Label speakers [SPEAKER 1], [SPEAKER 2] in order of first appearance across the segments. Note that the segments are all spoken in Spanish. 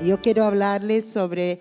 [SPEAKER 1] Yo quiero hablarles sobre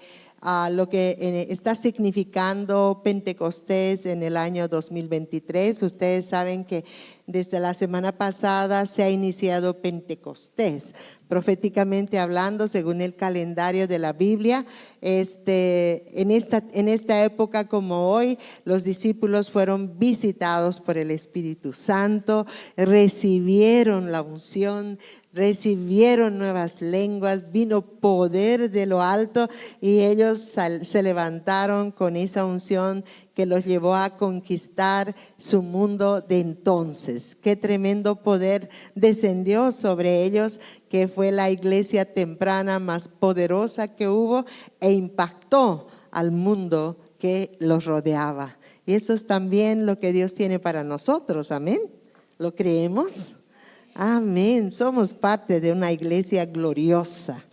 [SPEAKER 1] lo que está significando Pentecostés en el año 2023. Ustedes saben que desde la semana pasada se ha iniciado Pentecostés, proféticamente hablando, según el calendario de la Biblia. En esta época como hoy, los discípulos fueron visitados por el Espíritu Santo, recibieron la unción, recibieron nuevas lenguas, vino poder de lo alto y ellos se levantaron con esa unción que los llevó a conquistar su mundo de entonces. Qué tremendo poder descendió sobre ellos, que fue la iglesia temprana más poderosa que hubo e impactó al mundo que los rodeaba. Y eso es también lo que Dios tiene para nosotros, amén. ¿Lo creemos? Amén, somos parte de una iglesia gloriosa.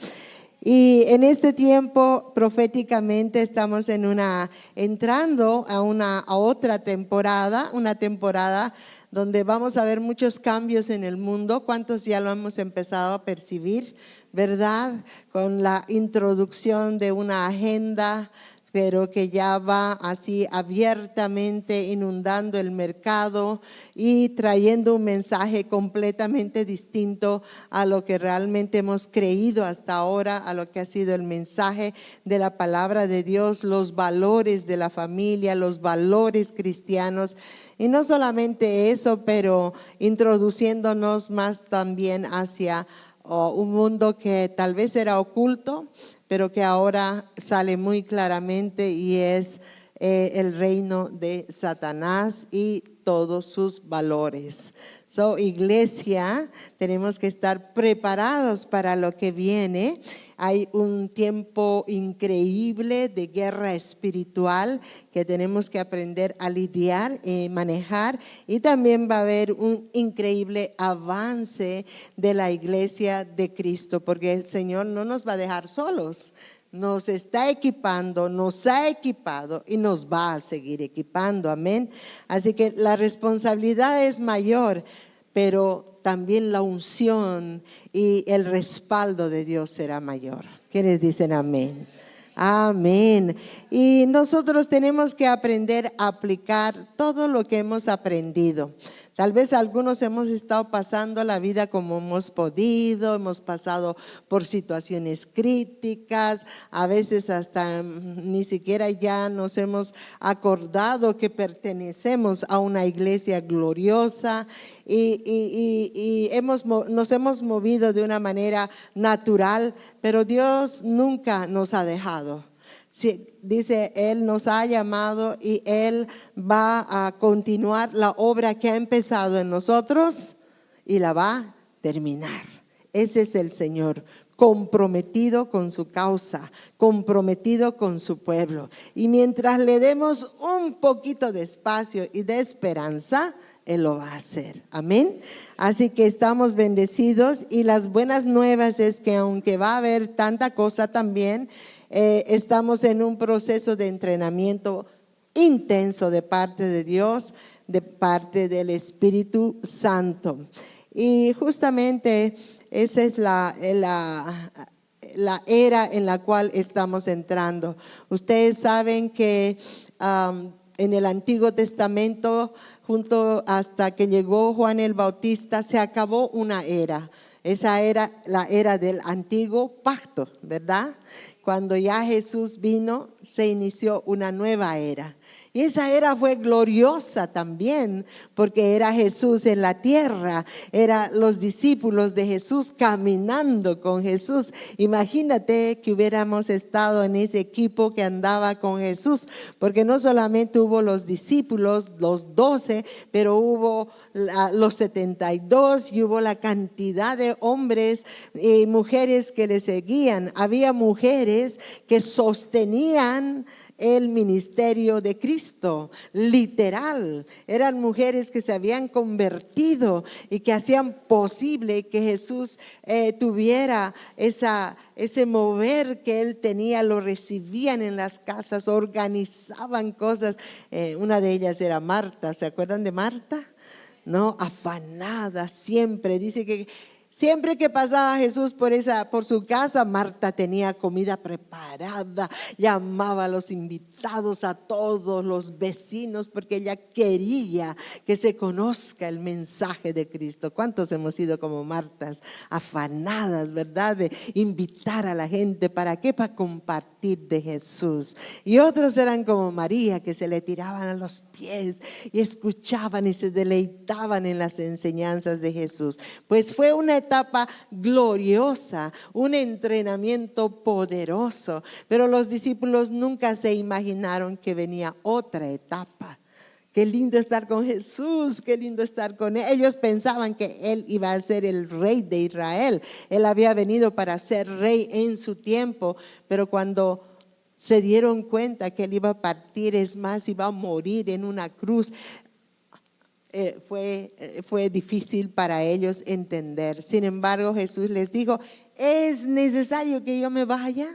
[SPEAKER 1] Y en este tiempo proféticamente estamos entrando a otra temporada, una temporada donde vamos a ver muchos cambios en el mundo. ¿Cuántos ya lo hemos empezado a percibir, verdad? Con la introducción de una agenda, pero que ya va así abiertamente inundando el mercado y trayendo un mensaje completamente distinto a lo que realmente hemos creído hasta ahora, a lo que ha sido el mensaje de la palabra de Dios, los valores de la familia, los valores cristianos. Y no solamente eso, pero introduciéndonos más también hacia un mundo que tal vez era oculto, pero que ahora sale muy claramente, y es el reino de Satanás y todos sus valores. Iglesia, tenemos que estar preparados para lo que viene. Hay un tiempo increíble de guerra espiritual que tenemos que aprender a lidiar y manejar, y también va a haber un increíble avance de la iglesia de Cristo, porque el Señor no nos va a dejar solos. Nos está equipando, nos ha equipado y nos va a seguir equipando, amén. Así que la responsabilidad es mayor, pero también la unción y el respaldo de Dios será mayor. ¿Quiénes dicen amén? Amén. Y nosotros tenemos que aprender a aplicar todo lo que hemos aprendido. Tal vez algunos hemos estado pasando la vida como hemos podido, hemos pasado por situaciones críticas, a veces hasta ni siquiera ya nos hemos acordado que pertenecemos a una iglesia gloriosa y nos hemos movido de una manera natural, pero Dios nunca nos ha dejado. Sí, dice, Él nos ha llamado y Él va a continuar la obra que ha empezado en nosotros y la va a terminar. Ese es el Señor, comprometido con su causa, comprometido con su pueblo. Y mientras le demos un poquito de espacio y de esperanza, Él lo va a hacer, amén. Así que estamos bendecidos, y las buenas nuevas es que aunque va a haber tanta cosa también, estamos en un proceso de entrenamiento intenso de parte de Dios, de parte del Espíritu Santo. Y justamente esa es la era en la cual estamos entrando. Ustedes saben que en el Antiguo Testamento, hasta que llegó Juan el Bautista, se acabó una era. Esa era la era del antiguo pacto, ¿verdad? Cuando ya Jesús vino, se inició una nueva era. Y esa era fue gloriosa también, porque era Jesús en la tierra, eran los discípulos de Jesús caminando con Jesús. Imagínate que hubiéramos estado en ese equipo que andaba con Jesús, porque no solamente hubo los discípulos, los 12, pero hubo los 72 y hubo la cantidad de hombres y mujeres que le seguían. Había mujeres que sostenían el ministerio de Cristo, literal. Eran mujeres que se habían convertido y que hacían posible que Jesús tuviera ese mover que Él tenía. Lo recibían en las casas, organizaban cosas. Una de ellas era Marta. ¿Se acuerdan de Marta? No, afanada siempre. Dice que Siempre que pasaba Jesús por su casa, Marta tenía comida preparada, llamaba a los invitados, a todos los vecinos, porque ella quería que se conozca el mensaje de Cristo. ¿Cuántos hemos sido como Martas, afanadas, verdad, de invitar a la gente? ¿Para qué? Para compartir de Jesús. Y otros eran como María, que se le tiraban a los pies y escuchaban y se deleitaban en las enseñanzas de Jesús. Pues fue una etapa gloriosa, un entrenamiento poderoso, pero los discípulos nunca se imaginaron que venía otra etapa. Qué lindo estar con Jesús, qué lindo estar con Él. Ellos pensaban que Él iba a ser el rey de Israel. Él había venido para ser rey en su tiempo, pero cuando se dieron cuenta que Él iba a partir, es más, iba a morir en una cruz, fue difícil para ellos entender. Sin embargo, Jesús les dijo: es necesario que yo me vaya,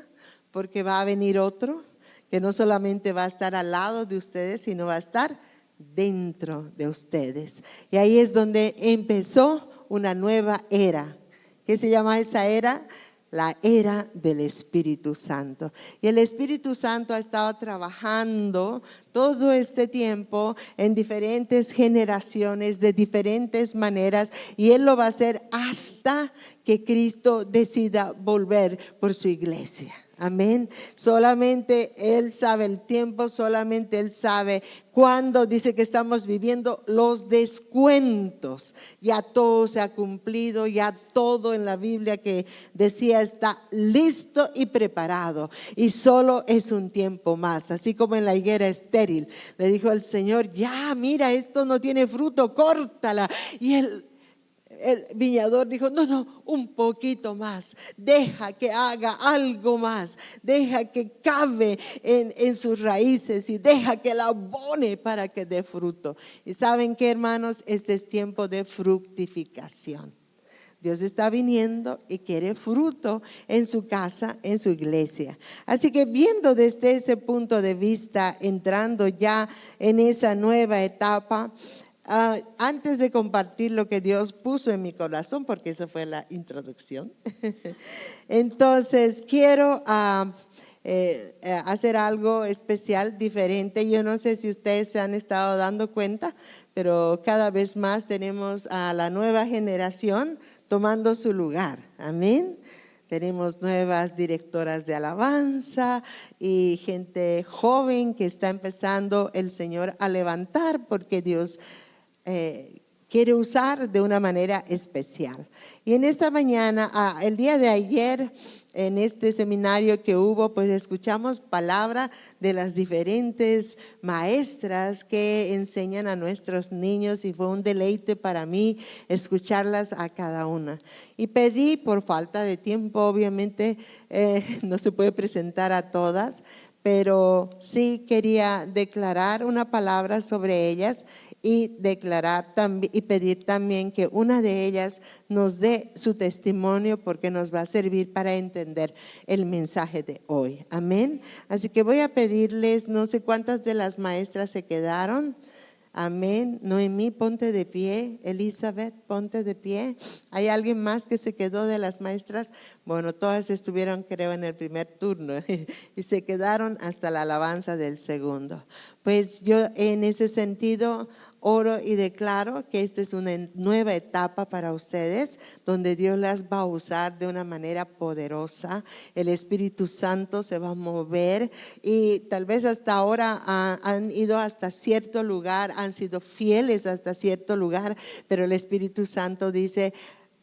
[SPEAKER 1] porque va a venir otro que no solamente va a estar al lado de ustedes, sino va a estar dentro de ustedes. Y ahí es donde empezó una nueva era. ¿Qué se llama esa era? La era del Espíritu Santo. Y el Espíritu Santo ha estado trabajando todo este tiempo en diferentes generaciones, de diferentes maneras, y Él lo va a hacer hasta que Cristo decida volver por su iglesia. Amén. Solamente Él sabe el tiempo, solamente Él sabe cuándo. Dice que estamos viviendo los descuentos. Ya todo se ha cumplido, ya todo en la Biblia que decía está listo y preparado. Y solo es un tiempo más. Así como en la higuera estéril, le dijo el Señor: ya, mira, esto no tiene fruto, córtala. Y el viñador dijo: no, un poquito más, deja que haga algo más, deja que cabe en sus raíces y deja que la abone para que dé fruto. Y saben qué, hermanos, este es tiempo de fructificación. Dios está viniendo y quiere fruto en su casa, en su iglesia. Así que viendo desde ese punto de vista, entrando ya en esa nueva etapa, antes de compartir lo que Dios puso en mi corazón, porque esa fue la introducción, entonces quiero hacer algo especial, diferente. Yo no sé si ustedes se han estado dando cuenta, pero cada vez más tenemos a la nueva generación tomando su lugar. Amén. Tenemos nuevas directoras de alabanza y gente joven que está empezando el Señor a levantar, porque Dios quiere usar de una manera especial. Y en esta mañana, el día de ayer, en este seminario que hubo, pues escuchamos palabra de las diferentes maestras que enseñan a nuestros niños, y fue un deleite para mí escucharlas a cada una. Y pedí, por falta de tiempo, obviamente no se puede presentar a todas, pero sí quería declarar una palabra sobre ellas y declarar también y pedir también que una de ellas nos dé su testimonio, porque nos va a servir para entender el mensaje de hoy. Amén. Así que voy a pedirles, no sé cuántas de las maestras se quedaron. Amén. Noemí, ponte de pie. Elizabeth, ponte de pie. ¿Hay alguien más que se quedó de las maestras? Bueno, todas estuvieron, creo, en el primer turno y se quedaron hasta la alabanza del segundo. Pues yo en ese sentido oro y declaro que esta es una nueva etapa para ustedes, donde Dios las va a usar de una manera poderosa. El Espíritu Santo se va a mover, y tal vez hasta ahora han ido hasta cierto lugar, han sido fieles hasta cierto lugar, pero el Espíritu Santo dice: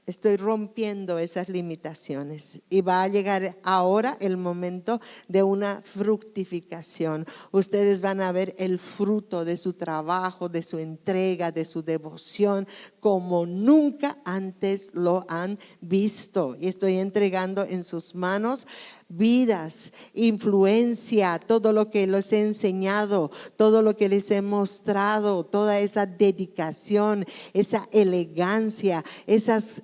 [SPEAKER 1] estoy rompiendo esas limitaciones, y va a llegar ahora el momento de una fructificación. Ustedes van a ver el fruto de su trabajo, de su entrega, de su devoción, como nunca antes lo han visto. Y estoy entregando en sus manos vidas, influencia, todo lo que les he enseñado, todo lo que les he mostrado, toda esa dedicación, esa elegancia, esas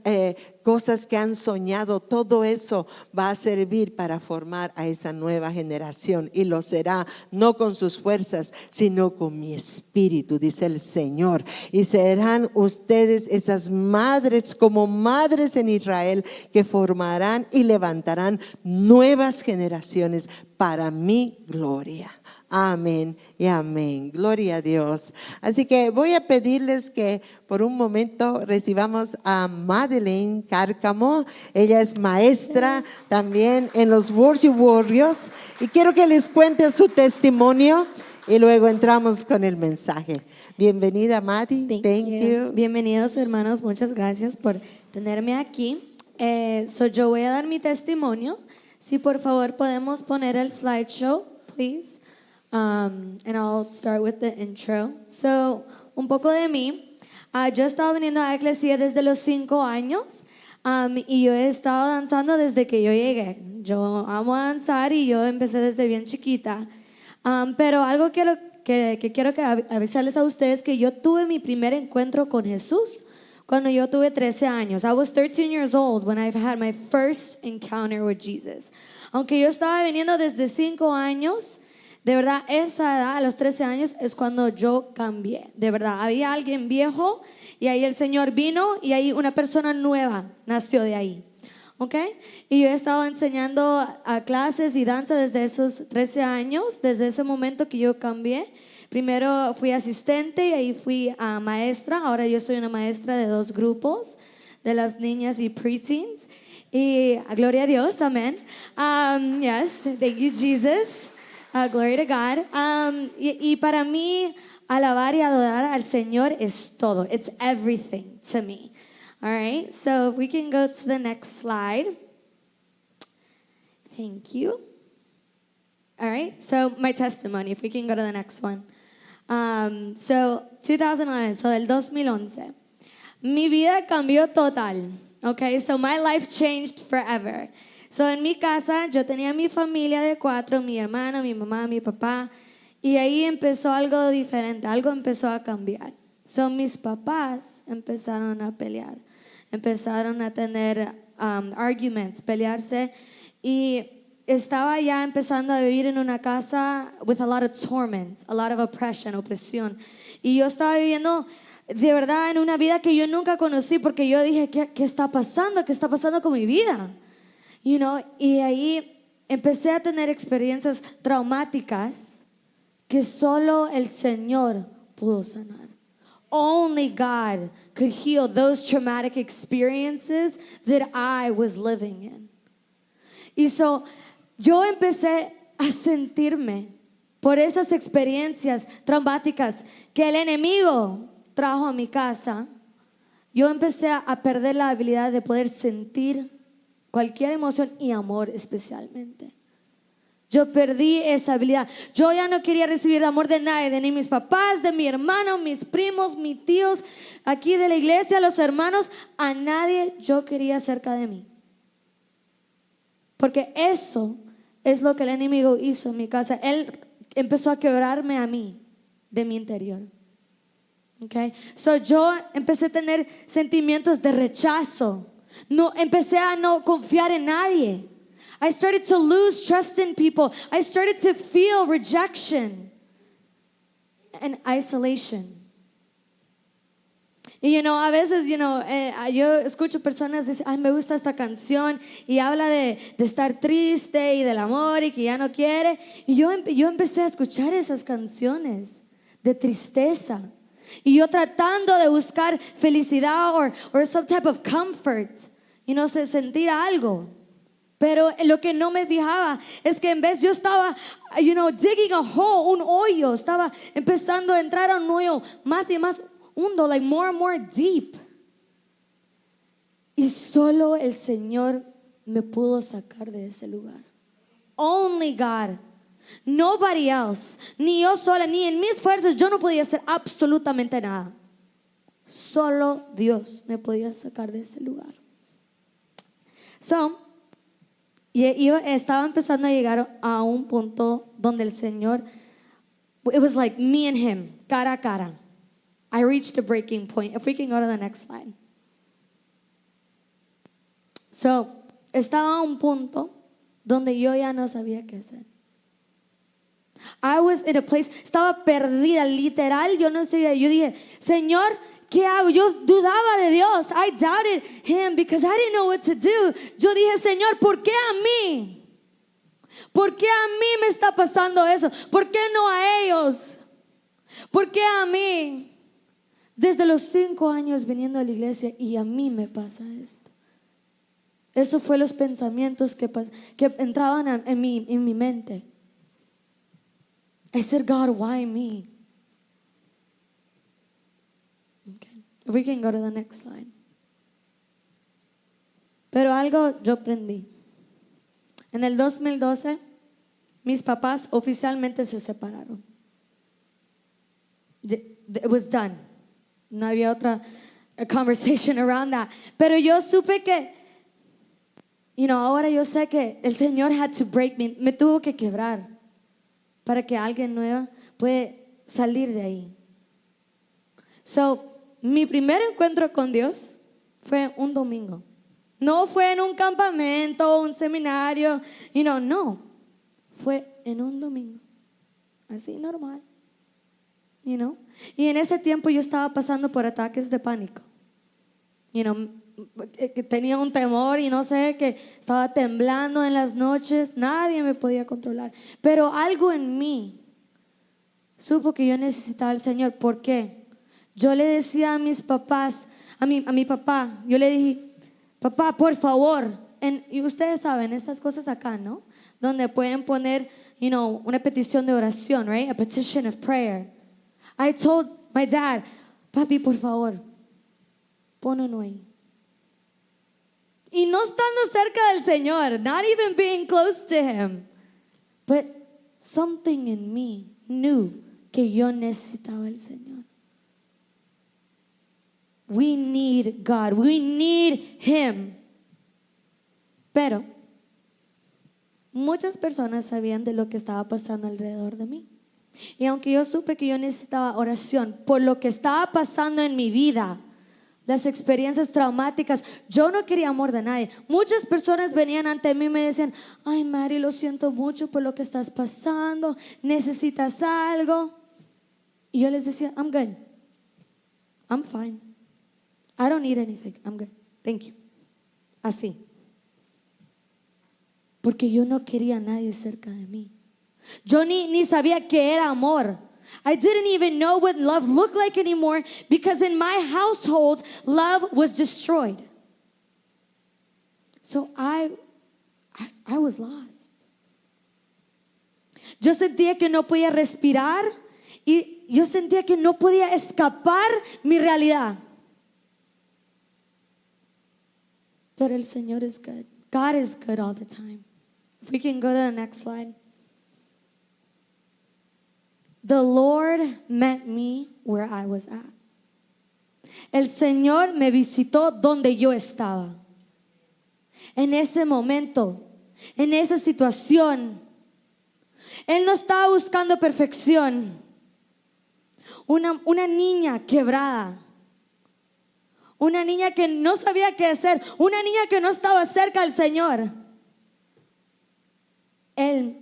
[SPEAKER 1] cosas que han soñado, todo eso va a servir para formar a esa nueva generación, y lo será no con sus fuerzas, sino con mi espíritu, dice el Señor. Y serán ustedes esas madres, como madres en Israel, que formarán y levantarán nuevas generaciones para mi gloria. Amén y amén. Gloria a Dios. Así que voy a pedirles que por un momento recibamos a Madeleine Cárcamo. Ella es maestra también en los Worship Warriors, y quiero que les cuente su testimonio y luego entramos con el mensaje. Bienvenida, Madi. Thank you.
[SPEAKER 2] Bienvenidos, hermanos. Muchas gracias por tenerme aquí. Yo voy a dar mi testimonio. Si por favor podemos poner el slideshow, please. And I'll start with the intro. So, un poco de mí. Yo he estado viniendo a la iglesia desde los 5 años. Y yo he estado danzando desde que yo llegué. Yo amo danzar y yo empecé desde bien chiquita. Pero algo que quiero avisarles a ustedes, que yo tuve mi primer encuentro con Jesús cuando yo tuve 13 años. I was 13 years old when I had my first encounter with Jesus. Aunque yo estaba viniendo desde 5 años, de verdad, esa edad, a los 13 años, es cuando yo cambié. De verdad, había alguien viejo y ahí el Señor vino y ahí una persona nueva nació de ahí. ¿Ok? Y yo he estado enseñando a clases y danza desde esos 13 años, desde ese momento que yo cambié. Primero fui asistente y ahí fui maestra. Ahora yo soy una maestra de 2 grupos, de las niñas y preteens. Y gloria a Dios, amén. Yes, thank you, Jesus. Glory to God. Y para mí, alabar y adorar al Señor es todo. It's everything to me. All right, so if we can go to the next slide. Thank you. All right, so my testimony, if we can go to the next one. So 2011, so del 2011. Mi vida cambió total. Okay, so my life changed forever. So en mi casa yo tenía mi familia de 4, mi hermana, mi mamá, mi papá, y ahí empezó algo diferente, algo empezó a cambiar. So mis papás empezaron a pelear, empezaron a tener arguments, pelearse, y estaba ya empezando a vivir en una casa with a lot of torment, a lot of oppression, opresión, y yo estaba viviendo de verdad en una vida que yo nunca conocí, porque yo dije, ¿qué está pasando? ¿Qué está pasando con mi vida? You know, y ahí empecé a tener experiencias traumáticas que solo el Señor pudo sanar. Only God could heal those traumatic experiences that I was living in. Y yo empecé a sentirme por esas experiencias traumáticas que el enemigo trajo a mi casa. Yo empecé a perder la habilidad de poder sentir cualquier emoción y amor especialmente. Yo perdí esa habilidad. Yo ya no quería recibir el amor de nadie, de ni mis papás, de mi hermano, mis primos, mis tíos, aquí de la iglesia, los hermanos. A nadie yo quería cerca de mí. Porque eso es lo que el enemigo hizo en mi casa. Él empezó a quebrarme a mí de mi interior. Okay? So yo empecé a tener sentimientos de rechazo. Empecé a no confiar en nadie. I started to lose trust in people. I started to feel rejection and isolation. Y a veces, yo escucho personas decir, ay, me gusta esta canción y habla de estar triste y del amor y que ya no quiere. Y yo empecé a escuchar esas canciones de tristeza. Y yo tratando de buscar felicidad or some type of comfort, sentir algo. Pero lo que no me fijaba es que en vez yo estaba, digging a hole, un hoyo, estaba empezando a entrar a un hoyo más y más hondo, like more and more deep. Y solo el Señor me pudo sacar de ese lugar. Only God. Nobody else. Ni yo sola, ni en mis fuerzas yo no podía hacer absolutamente nada. Solo Dios me podía sacar de ese lugar. Y yo estaba empezando a llegar a un punto donde el Señor, it was like me and him, cara a cara. I reached a breaking point. If we can go to the next slide. So, estaba a un punto donde yo ya no sabía qué hacer. I was in a place, estaba perdida, literal, yo no sabía. Yo dije, Señor, ¿qué hago? Yo dudaba de Dios. I doubted Him because I didn't know what to do. Yo dije, Señor, ¿por qué a mí? ¿Por qué a mí me está pasando eso? ¿Por qué no a ellos? ¿Por qué a mí? Desde los 5 años viniendo a la iglesia y a mí me pasa esto. Eso fue los pensamientos que entraban en mi mente. I said, God, why me? Okay. We can go to the next slide. Pero algo yo aprendí. En el 2012, mis papás oficialmente se separaron. It was done. No había otra conversation around that. Pero yo supe que, ahora yo sé que el Señor had to break me. Me tuvo que quebrar para que alguien nuevo puede salir de ahí. So, mi primer encuentro con Dios fue un domingo. No fue en un campamento, un seminario, no. Fue en un domingo. Así normal. Y en ese tiempo yo estaba pasando por ataques de pánico. Que tenía un temor y no sé, que estaba temblando en las noches. Nadie me podía controlar. Pero algo en mí supo que yo necesitaba al Señor. ¿Por qué? Yo le decía a mis papás, a mi papá, yo le dije, papá, por favor. Y ustedes saben estas cosas acá, ¿no? Donde pueden poner, una petición de oración, right? A petition of prayer. I told my dad, papi, por favor, pon uno ahí. Y no estando cerca del Señor, not even being close to Him, but something in me knew que yo necesitaba al Señor. We need God, we need Him. Pero muchas personas sabían de lo que estaba pasando alrededor de mí. Y aunque yo supe que yo necesitaba oración por lo que estaba pasando en mi vida, las experiencias traumáticas, yo no quería amor de nadie. Muchas personas venían ante mí y me decían, ay Mari, lo siento mucho por lo que estás pasando, necesitas algo. Y yo les decía, I'm good, I'm fine, I don't need anything, I'm good, thank you. Así. Porque yo no quería a nadie cerca de mí. Yo ni sabía qué era amor. I didn't even know what love looked like anymore because in my household, love was destroyed. So I was lost. Yo sentía que no podía respirar y yo sentía que no podía escapar mi realidad. Pero el Señor es good. God is good all the time. If we can go to the next slide. The Lord met me where I was at. El Señor me visitó donde yo estaba. En ese momento, en esa situación. Él no estaba buscando perfección. Una niña quebrada. Una niña que no sabía qué hacer. Una niña que no estaba cerca al Señor. Él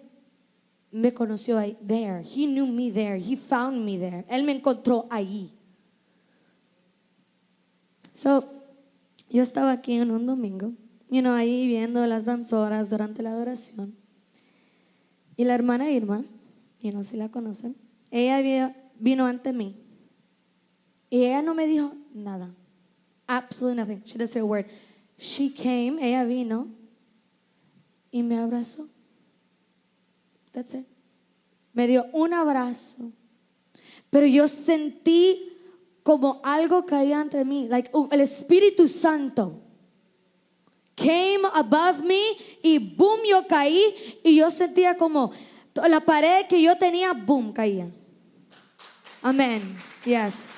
[SPEAKER 2] me conoció ahí, there. He knew me there. He found me there. Él me encontró ahí. So, yo estaba aquí en un domingo, ahí viendo las danzoras durante la adoración. Y la hermana Irma, si la conocen, ella vino ante mí. Y ella no me dijo nada. Absolutely nothing. She didn't say a word. She came, ella vino y me abrazó. That's it. Me dio un abrazo. Pero yo sentí como algo caía entre mí, like el Espíritu Santo came above me y boom, yo caí y yo sentía como la pared que yo tenía, boom, caía. Amén. Yes.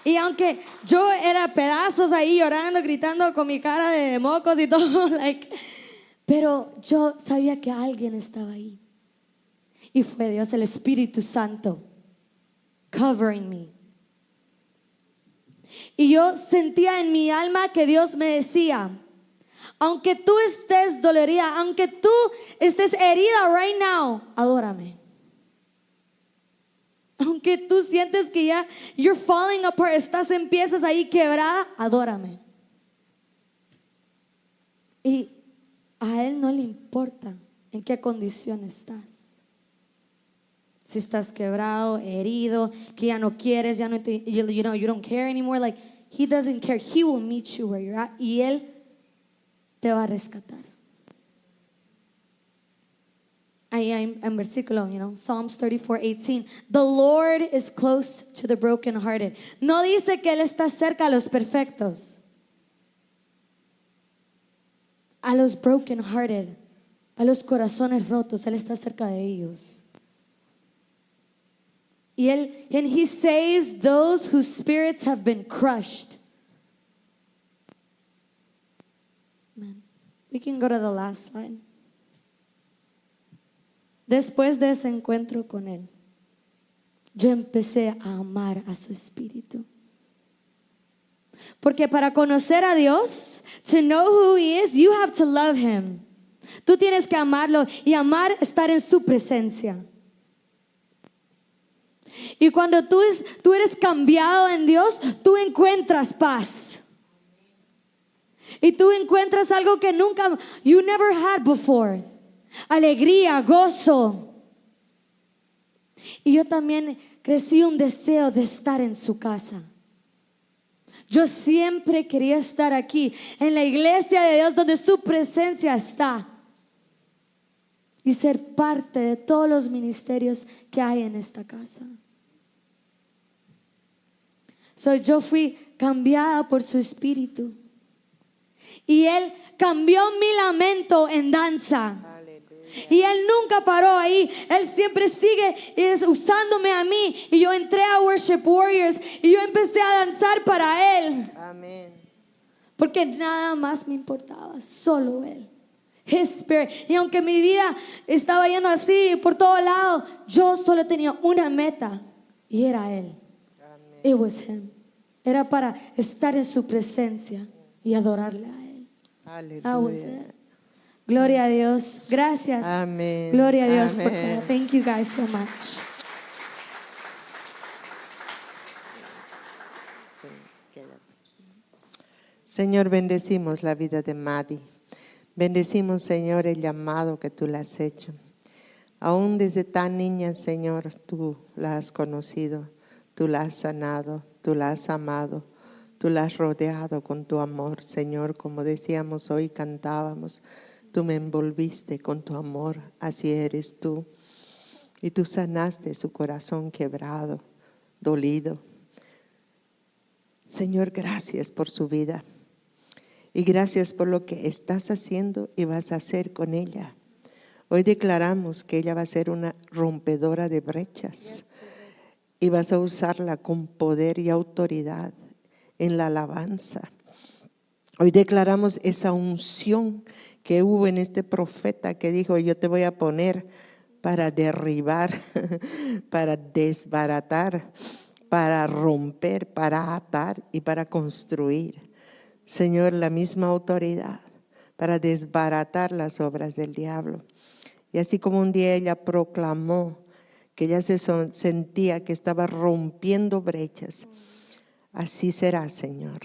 [SPEAKER 2] Y aunque yo era pedazos ahí llorando, gritando con mi cara de mocos y todo, pero yo sabía que alguien estaba ahí. Y fue Dios, el Espíritu Santo, covering me. Y yo sentía en mi alma que Dios me decía, aunque tú estés dolorida, aunque tú estés herida right now, adórame. Aunque tú sientes que ya you're falling apart, estás en piezas ahí quebrada, adórame. Y a Él no le importa en qué condición estás. Si estás quebrado, herido, que ya no quieres, ya no te, you don't care anymore. Like, He doesn't care. He will meet you where you're at. Y Él te va a rescatar. Ahí en versículo, Psalms 34:18. The Lord is close to the brokenhearted. No dice que Él está cerca a los perfectos. A los brokenhearted, a los corazones rotos, Él está cerca de ellos. Y and He saves those whose spirits have been crushed. Man, we can go to the last slide. Después de ese encuentro con Él, yo empecé a amar a su espíritu. Porque para conocer a Dios, to know who He is, you have to love Him. Tú tienes que amarlo y amar estar en su presencia. Y cuando tú eres cambiado en Dios, tú encuentras paz. Y tú encuentras algo que nunca, you never had before. Alegría, gozo. Y yo también crecí un deseo de estar en su casa. Yo siempre quería estar aquí, en la iglesia de Dios, donde su presencia está. Y ser parte de todos los ministerios que hay en esta casa. Yo fui cambiada por su espíritu. Y Él cambió mi lamento en danza. Y Él nunca paró ahí. Él siempre sigue usándome a mí. Y yo entré a Worship Warriors y yo empecé a danzar para Él.
[SPEAKER 1] Amén.
[SPEAKER 2] Porque nada más me importaba, solo Él. His Spirit. Y aunque mi vida estaba yendo así por todo lado, yo solo tenía una meta y era Él.
[SPEAKER 1] Amén.
[SPEAKER 2] It was Him. Era para estar en su presencia y adorarle a Él. That was
[SPEAKER 1] Aleluya.
[SPEAKER 2] it. Gloria a Dios. Gracias.
[SPEAKER 1] Amén.
[SPEAKER 2] Gloria a Dios por
[SPEAKER 1] Amén.
[SPEAKER 2] todo. Thank you guys so much.
[SPEAKER 1] Señor, bendecimos la vida de Maddie. Bendecimos, Señor, el llamado que tú le has hecho. Aún desde tan niña, Señor, tú la has conocido, tú la has sanado, tú la has amado, tú la has rodeado con tu amor, Señor. Como decíamos hoy, cantábamos, tú me envolviste con tu amor, así eres tú. Y tú sanaste su corazón quebrado, dolido. Señor, gracias por su vida. Y gracias por lo que estás haciendo y vas a hacer con ella. Hoy declaramos que ella va a ser una rompedora de brechas. Y vas a usarla con poder y autoridad en la alabanza. Hoy declaramos esa unción que hubo en este profeta que dijo: yo te voy a poner para derribar, para desbaratar, para romper, para atar y para construir. Señor, la misma autoridad para desbaratar las obras del diablo. Y así como un día ella proclamó que ella se sentía que estaba rompiendo brechas, así será, Señor.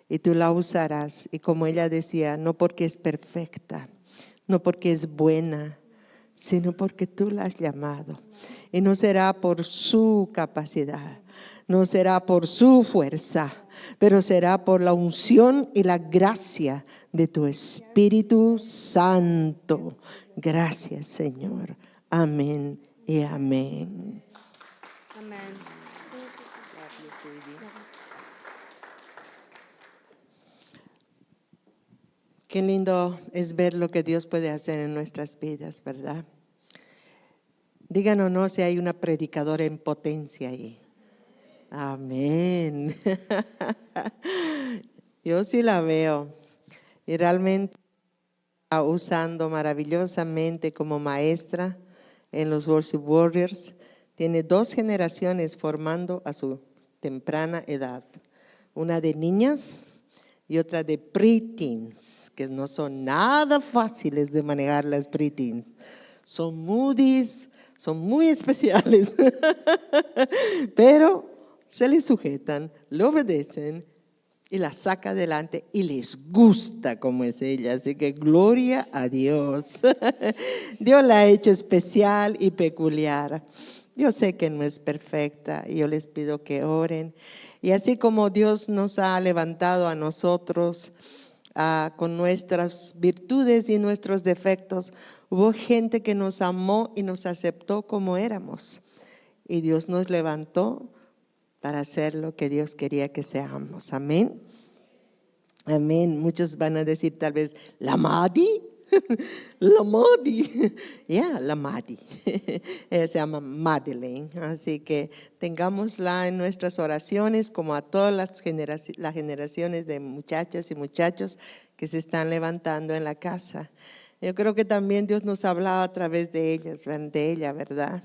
[SPEAKER 1] Y tú la usarás. Y como ella decía, no porque es perfecta, no porque es buena, sino porque tú la has llamado. Y no será por su capacidad, no será por su fuerza, pero será por la unción y la gracia de tu Espíritu Santo. Gracias, Señor. Amén y amén.
[SPEAKER 2] Amén.
[SPEAKER 1] Qué lindo es ver lo que Dios puede hacer en nuestras vidas, ¿verdad? Díganos no si hay una predicadora en potencia ahí. Amén. Yo sí la veo. Y realmente está usando maravillosamente como maestra en los Worship Warriors. Tiene 2 generaciones formando a su temprana edad. una de niñas y otra de preteens, que no son nada fáciles de manejar las preteens. Son moodies, son muy especiales, pero se les sujetan, le obedecen y la saca adelante y les gusta como es ella. Así que gloria a Dios. Dios la ha hecho especial y peculiar. Yo sé que no es perfecta y yo les pido que oren. Y así como Dios nos ha levantado a nosotros con nuestras virtudes y nuestros defectos, hubo gente que nos amó y nos aceptó como éramos. Y Dios nos levantó para hacer lo que Dios quería que seamos. Amén. Amén. Muchos van a decir tal vez, ¿la Madi? La Madi. La Madi. Ella se llama Madeleine. Así que tengámosla en nuestras oraciones, como a todas las generaciones de muchachas y muchachos que se están levantando en la casa. Yo creo que también Dios nos ha hablado a través de ellas, de ella, ¿verdad?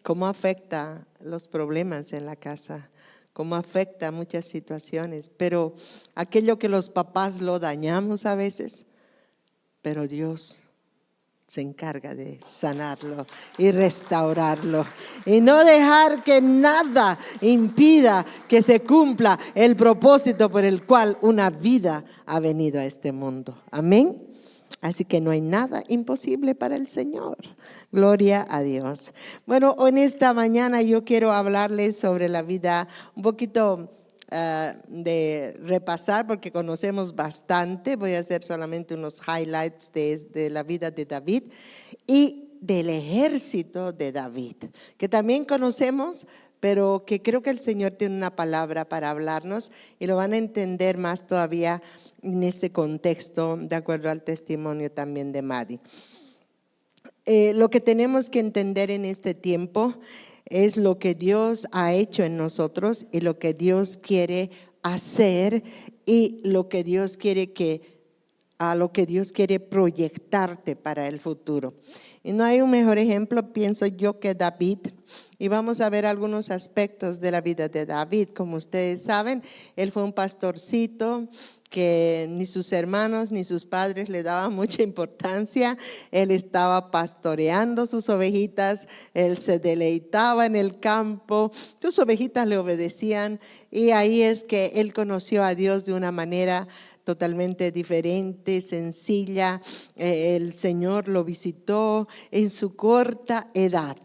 [SPEAKER 1] Cómo afecta los problemas en la casa, cómo afecta muchas situaciones, pero aquello que los papás lo dañamos a veces, pero Dios se encarga de sanarlo y restaurarlo y no dejar que nada impida que se cumpla el propósito por el cual una vida ha venido a este mundo. Amén. Así que no hay nada imposible para el Señor. Gloria a Dios. Bueno, en esta mañana yo quiero hablarles sobre la vida un poquito de repasar, porque conocemos bastante. Voy a hacer solamente unos highlights de la vida de David y del ejército de David, que también conocemos, pero que creo que el Señor tiene una palabra para hablarnos y lo van a entender más todavía en este contexto, de acuerdo al testimonio también de Madi. Lo que tenemos que entender en este tiempo es lo que Dios ha hecho en nosotros y lo que Dios quiere hacer y lo que Dios quiere proyectarte para el futuro. Y no hay un mejor ejemplo, pienso yo, que David. Y vamos a ver algunos aspectos de la vida de David. Como ustedes saben, él fue un pastorcito que ni sus hermanos ni sus padres le daban mucha importancia. Él estaba pastoreando sus ovejitas, él se deleitaba en el campo, sus ovejitas le obedecían y ahí es que él conoció a Dios de una manera totalmente diferente, sencilla. El Señor lo visitó en su corta edad.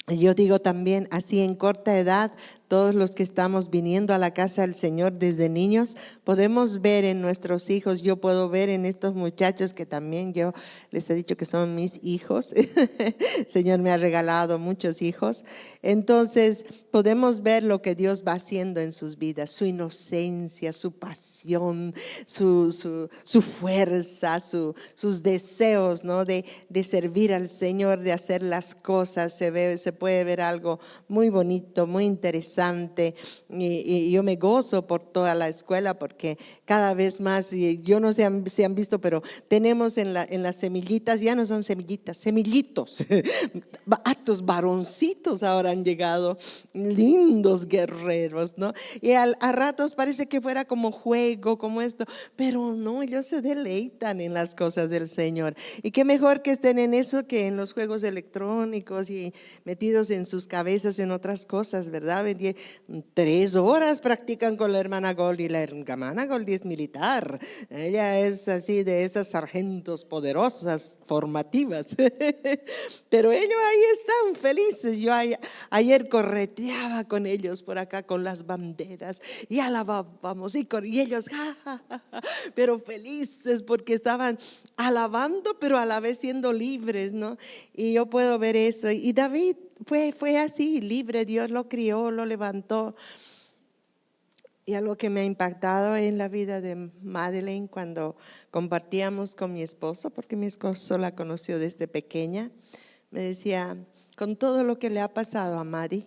[SPEAKER 1] Yo digo también, así en corta edad, todos los que estamos viniendo a la casa del Señor desde niños, podemos ver en nuestros hijos, yo puedo ver en estos muchachos que también yo les he dicho que son mis hijos. El Señor me ha regalado muchos hijos. Entonces, podemos ver lo que Dios va haciendo en sus vidas, su inocencia, su pasión, su fuerza, sus deseos, ¿no? de servir al Señor, de hacer las cosas. Se puede ver algo muy bonito, muy interesante. Y yo me gozo por toda la escuela porque cada vez más, y yo no sé si han visto, pero tenemos en las semillitas, ya no son semillitas, semillitos, actos varoncitos ahora han llegado, lindos guerreros, ¿no? Y a ratos parece que fuera como juego, como esto, pero no, ellos se deleitan en las cosas del Señor. Y qué mejor que estén en eso que en los juegos electrónicos y metidos en sus cabezas en otras cosas, ¿verdad? 3 horas practican con la hermana Goldie, y la hermana Goldie es militar, ella es así de esas sargentos poderosas, formativas, pero ellos ahí están felices. Yo ayer correteaba con ellos por acá con las banderas y alabábamos y ellos pero felices porque estaban alabando pero a la vez siendo libres, ¿no? Y yo puedo ver eso. Y David fue así, libre. Dios lo crió, lo levantó. Y algo que me ha impactado en la vida de Madeleine cuando compartíamos con mi esposo, porque mi esposo la conoció desde pequeña, me decía, con todo lo que le ha pasado a Madi,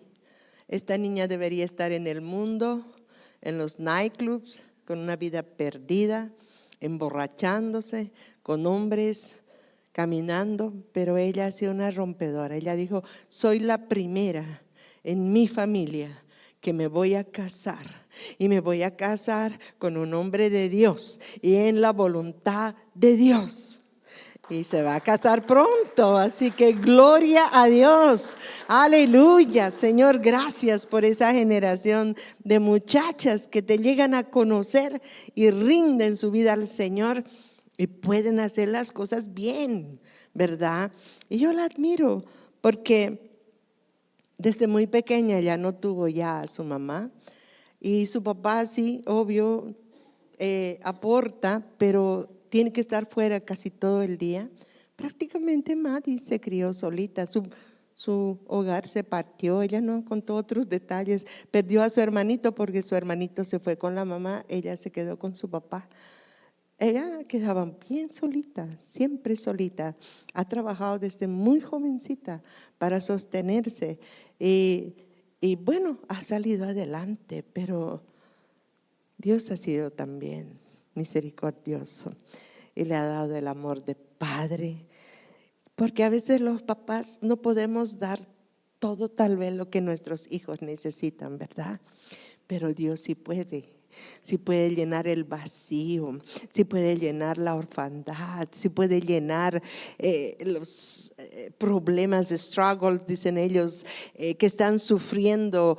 [SPEAKER 1] esta niña debería estar en el mundo, en los nightclubs, con una vida perdida, emborrachándose, con hombres, caminando, pero ella ha sido una rompedora. Ella dijo, soy la primera en mi familia que me voy a casar y me voy a casar con un hombre de Dios y en la voluntad de Dios. Y se va a casar pronto, así que gloria a Dios, aleluya. Señor, gracias por esa generación de muchachas que te llegan a conocer y rinden su vida al Señor y pueden hacer las cosas bien, ¿verdad? Y yo la admiro porque desde muy pequeña ella no tuvo ya a su mamá y su papá sí, obvio, aporta, pero tiene que estar fuera casi todo el día. Prácticamente Maddie se crió solita, su hogar se partió, ella no contó otros detalles, perdió a su hermanito porque su hermanito se fue con la mamá, ella se quedó con su papá. Ella quedaba bien solita, siempre solita. Ha trabajado desde muy jovencita para sostenerse y bueno, ha salido adelante, pero Dios ha sido también misericordioso y le ha dado el amor de padre, porque a veces los papás no podemos dar todo tal vez lo que nuestros hijos necesitan, ¿verdad? Pero Dios sí puede llenar el vacío, sí puede llenar la orfandad, sí puede llenar los problemas, struggles, dicen ellos, que están sufriendo,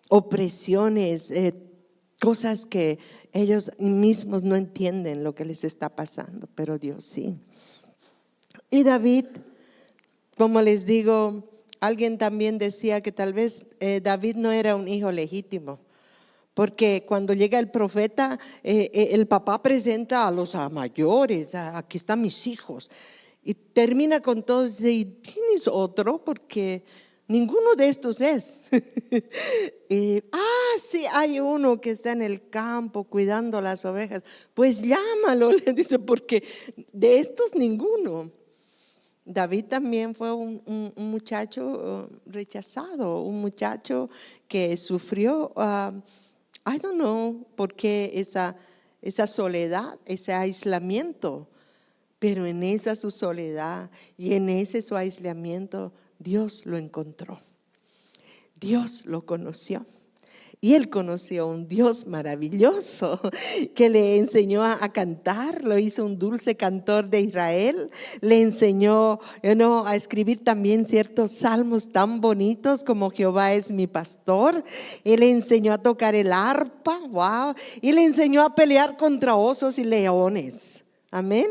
[SPEAKER 1] opresiones, cosas que ellos mismos no entienden lo que les está pasando, pero Dios sí. Y David, como les digo, alguien también decía que tal vez David no era un hijo legítimo, porque cuando llega el profeta, el papá presenta a los mayores, aquí están mis hijos, y termina con todos y dice, ¿tienes otro? Porque ninguno de estos es. Sí, hay uno que está en el campo cuidando las ovejas. Pues llámalo, le dice, porque de estos ninguno. David también fue un muchacho rechazado, un muchacho que sufrió, I don't know por qué esa soledad, ese aislamiento, pero en esa su soledad y en ese su aislamiento, Dios lo encontró, Dios lo conoció. Y él conoció a un Dios maravilloso que le enseñó a cantar, lo hizo un dulce cantor de Israel, le enseñó a escribir también ciertos salmos tan bonitos como Jehová es mi pastor, y le enseñó a tocar el arpa, wow, y le enseñó a pelear contra osos y leones, amén.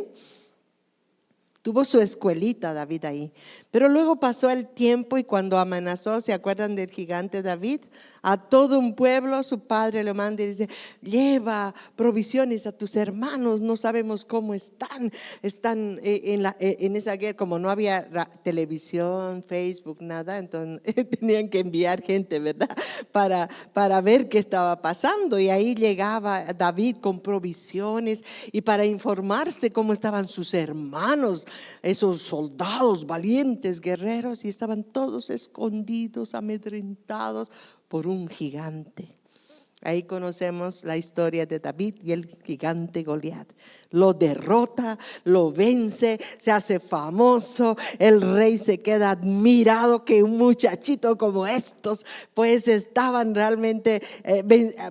[SPEAKER 1] Tuvo su escuelita David ahí, pero luego pasó el tiempo y cuando amenazó, ¿se acuerdan del gigante David? A todo un pueblo, su padre le manda y dice, lleva provisiones a tus hermanos, no sabemos cómo están en esa guerra, como no había televisión, Facebook, nada, entonces tenían que enviar gente, ¿verdad? Para ver qué estaba pasando, y ahí llegaba David con provisiones y para informarse cómo estaban sus hermanos, esos soldados valientes, guerreros, y estaban todos escondidos, amedrentados por un gigante. Ahí conocemos la historia de David y el gigante Goliat. Lo derrota, lo vence, se hace famoso. El rey se queda admirado que un muchachito como estos, pues estaban realmente,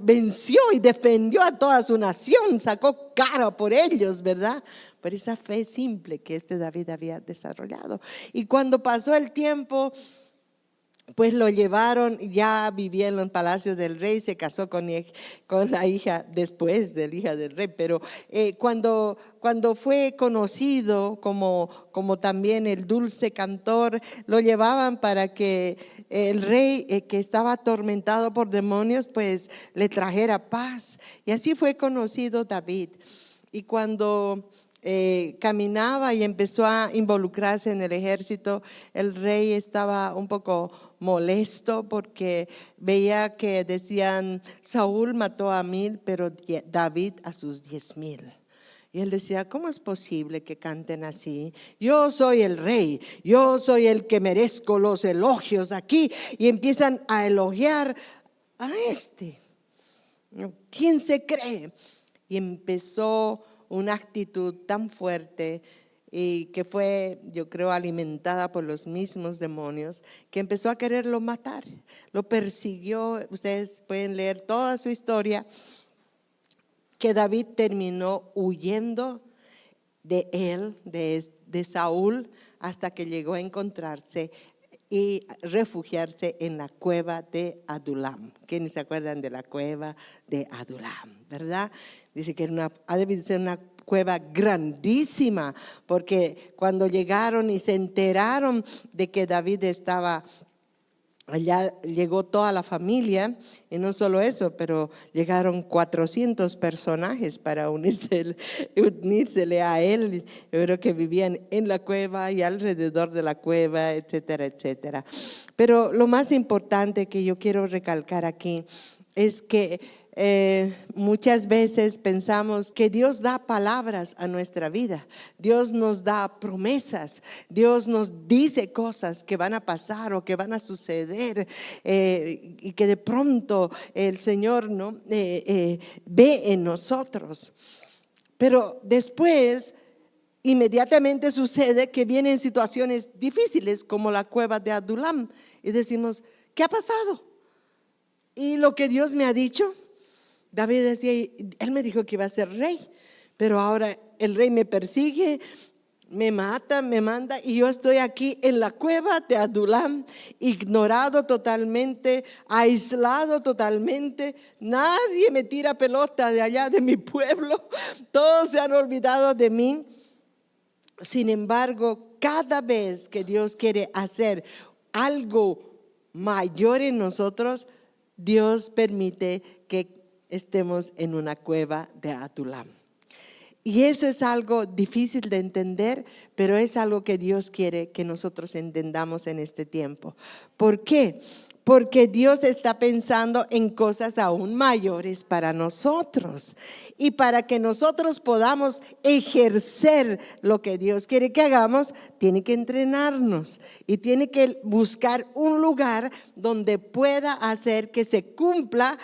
[SPEAKER 1] venció y defendió a toda su nación, sacó cara por ellos, ¿verdad? Por esa fe simple que David había desarrollado. Y cuando pasó el tiempo, pues lo llevaron, ya vivía en los palacios del rey, se casó con la hija después de la hija del rey, pero cuando fue conocido como también el dulce cantor, lo llevaban para que el rey que estaba atormentado por demonios, pues le trajera paz. Y así fue conocido David. Y cuando caminaba y empezó a involucrarse en el ejército, el rey estaba un poco molesto porque veía que decían, Saúl mató a 1000, pero David a sus 10,000. Y él decía, ¿cómo es posible que canten así? Yo soy el rey, yo soy el que merezco los elogios aquí. Y empiezan a elogiar a este. ¿Quién se cree? Y empezó una actitud tan fuerte y que fue, yo creo, alimentada por los mismos demonios, que empezó a quererlo matar. Lo persiguió, ustedes pueden leer toda su historia, que David terminó huyendo de él, de Saúl, hasta que llegó a encontrarse y refugiarse en la cueva de Adulam. ¿Quiénes se acuerdan de la cueva de Adulam? ¿Verdad? Dice que ha debido ser una cueva grandísima, porque cuando llegaron y se enteraron de que David estaba allá, llegó toda la familia, y no solo eso, pero llegaron 400 personajes para unírsele a él. Yo creo que vivían en la cueva y alrededor de la cueva, etcétera, etcétera. Pero lo más importante que yo quiero recalcar aquí es que muchas veces pensamos que Dios da palabras a nuestra vida, Dios nos da promesas, Dios nos dice cosas que van a pasar o que van a suceder, y que de pronto el Señor, ¿no? Ve en nosotros. Pero después inmediatamente sucede que vienen situaciones difíciles como la cueva de Adulam y decimos, ¿qué ha pasado? Y lo que Dios me ha dicho, David decía, él me dijo que iba a ser rey, pero ahora el rey me persigue, me mata, me manda, y yo estoy aquí en la cueva de Adulam, ignorado totalmente, aislado totalmente. Nadie me tira pelota de allá de mi pueblo, todos se han olvidado de mí. Sin embargo, cada vez que Dios quiere hacer algo mayor en nosotros, Dios permite que estemos en una cueva de Adulam. Y eso es algo difícil de entender, pero es algo que Dios quiere que nosotros entendamos en este tiempo. ¿Por qué? Porque Dios está pensando en cosas aún mayores para nosotros. Y para que nosotros podamos ejercer lo que Dios quiere que hagamos, tiene que entrenarnos y tiene que buscar un lugar donde pueda hacer que se cumpla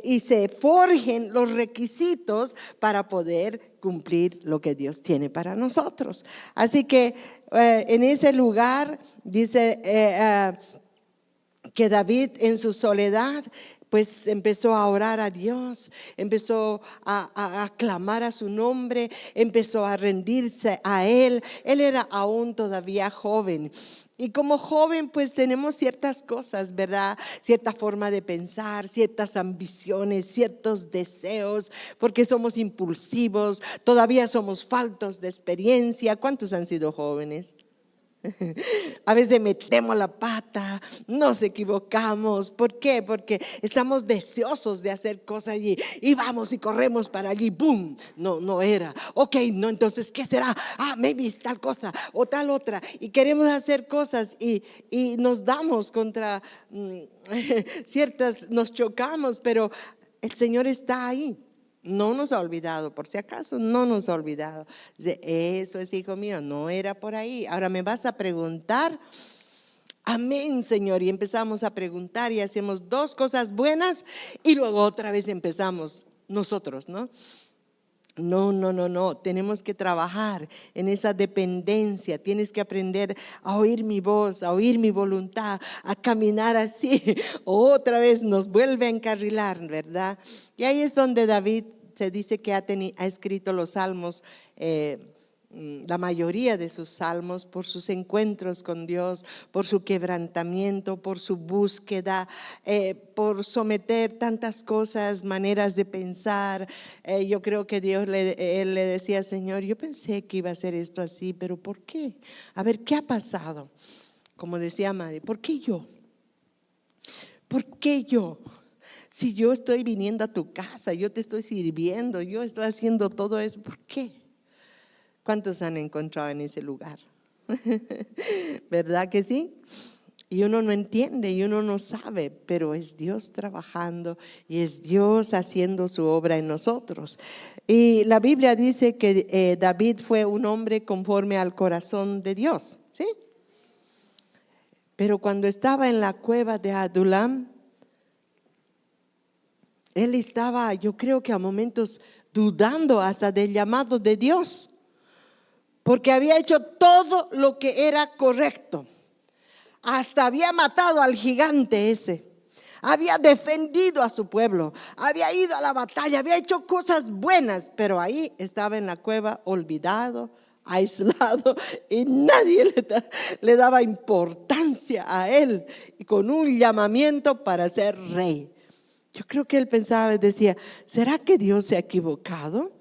[SPEAKER 1] y se forjen los requisitos para poder cumplir lo que Dios tiene para nosotros. Así que en ese lugar dice que David en su soledad pues empezó a orar a Dios, empezó a clamar a su nombre, empezó a rendirse a Él. Él era aún todavía joven. Y como joven pues tenemos ciertas cosas, ¿verdad? Cierta forma de pensar, ciertas ambiciones, ciertos deseos, porque somos impulsivos, todavía somos faltos de experiencia. ¿Cuántos han sido jóvenes? A veces metemos la pata, nos equivocamos. ¿Por qué? Porque estamos deseosos de hacer cosas allí y vamos y corremos para allí, ¡boom! No era. Ok, no, entonces, ¿qué será? Maybe es tal cosa o tal otra. Y queremos hacer cosas y nos damos contra ciertas, nos chocamos, pero el Señor está ahí. No nos ha olvidado, por si acaso, no nos ha olvidado. Dice, eso es, hijo mío, no era por ahí. Ahora me vas a preguntar. Amén, Señor. Y empezamos a preguntar y hacemos dos cosas buenas y luego otra vez empezamos nosotros, ¿no? No, tenemos que trabajar en esa dependencia, tienes que aprender a oír mi voz, a oír mi voluntad, a caminar así. Otra vez nos vuelve a encarrilar, ¿verdad? Y ahí es donde David se dice que ha escrito los salmos, la mayoría de sus salmos, por sus encuentros con Dios, por su quebrantamiento, por su búsqueda, por someter tantas cosas, maneras de pensar. Yo creo que él le decía, Señor, yo pensé que iba a ser esto así, pero ¿por qué? A ver, ¿qué ha pasado? Como decía Mari, ¿por qué yo? ¿Por qué yo? Si yo estoy viniendo a tu casa, yo te estoy sirviendo, yo estoy haciendo todo eso, ¿por qué? ¿Cuántos han encontrado en ese lugar? ¿Verdad que sí? Y uno no entiende y uno no sabe, pero es Dios trabajando y es Dios haciendo su obra en nosotros. Y la Biblia dice que David fue un hombre conforme al corazón de Dios, ¿sí? Pero cuando estaba en la cueva de Adulam, él estaba, yo creo que a momentos dudando hasta del llamado de Dios. porque había hecho todo lo que era correcto. Hasta había matado al gigante ese. Había defendido a su pueblo, había ido a la batalla, había hecho cosas buenas, pero ahí estaba en la cueva olvidado, aislado, y nadie le daba importancia a él, y con un llamamiento para ser rey. Yo creo que él pensaba y decía, ¿será que Dios se ha equivocado?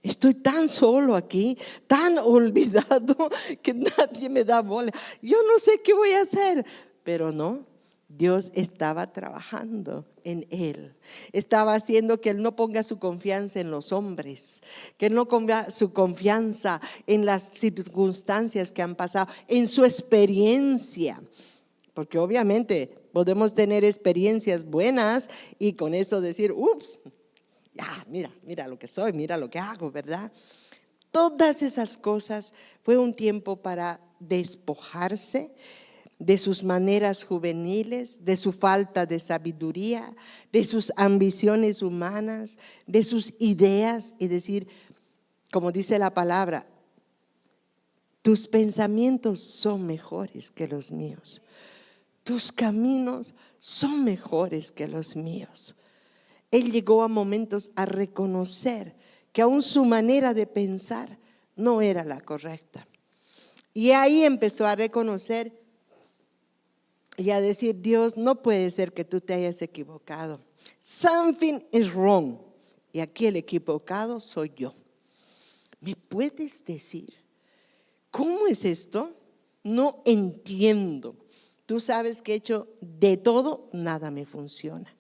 [SPEAKER 1] Estoy tan solo aquí, tan olvidado, que nadie me da bola. Yo no sé qué voy a hacer, pero no. Dios estaba trabajando en él, estaba haciendo que él no ponga su confianza en los hombres, que él no ponga su confianza en las circunstancias que han pasado, en su experiencia, porque obviamente podemos tener experiencias buenas y con eso decir, ups, ya, mira lo que soy, mira lo que hago, ¿verdad? Todas esas cosas fue un tiempo para despojarse de sus maneras juveniles, de su falta de sabiduría, de sus ambiciones humanas, de sus ideas y decir, como dice la palabra, tus pensamientos son mejores que los míos, tus caminos son mejores que los míos. Él llegó a momentos a reconocer que aún su manera de pensar no era la correcta. Y ahí empezó a reconocer y a decir, Dios, no puede ser que tú te hayas equivocado. Something is wrong. Y aquí el equivocado soy yo. ¿Me puedes decir cómo es esto? No entiendo. Tú sabes que he hecho de todo, nada me funciona.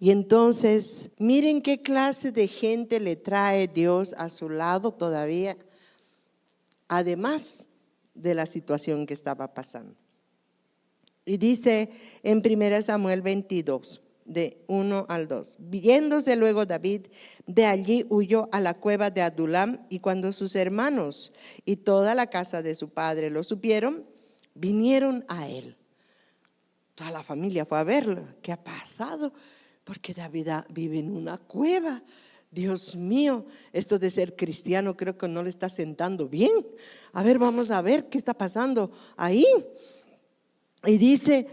[SPEAKER 1] Y entonces, miren qué clase de gente le trae Dios a su lado todavía, además de la situación que estaba pasando. Y dice en 1 Samuel 22, de 1 al 2, viéndose luego David de allí huyó a la cueva de Adulam, y cuando sus hermanos y toda la casa de su padre lo supieron, vinieron a él. Toda la familia fue a verlo. ¿Qué ha pasado? Porque David vive en una cueva. Dios mío, esto de ser cristiano creo que no le está sentando bien. A ver, vamos a ver qué está pasando ahí. Y dice,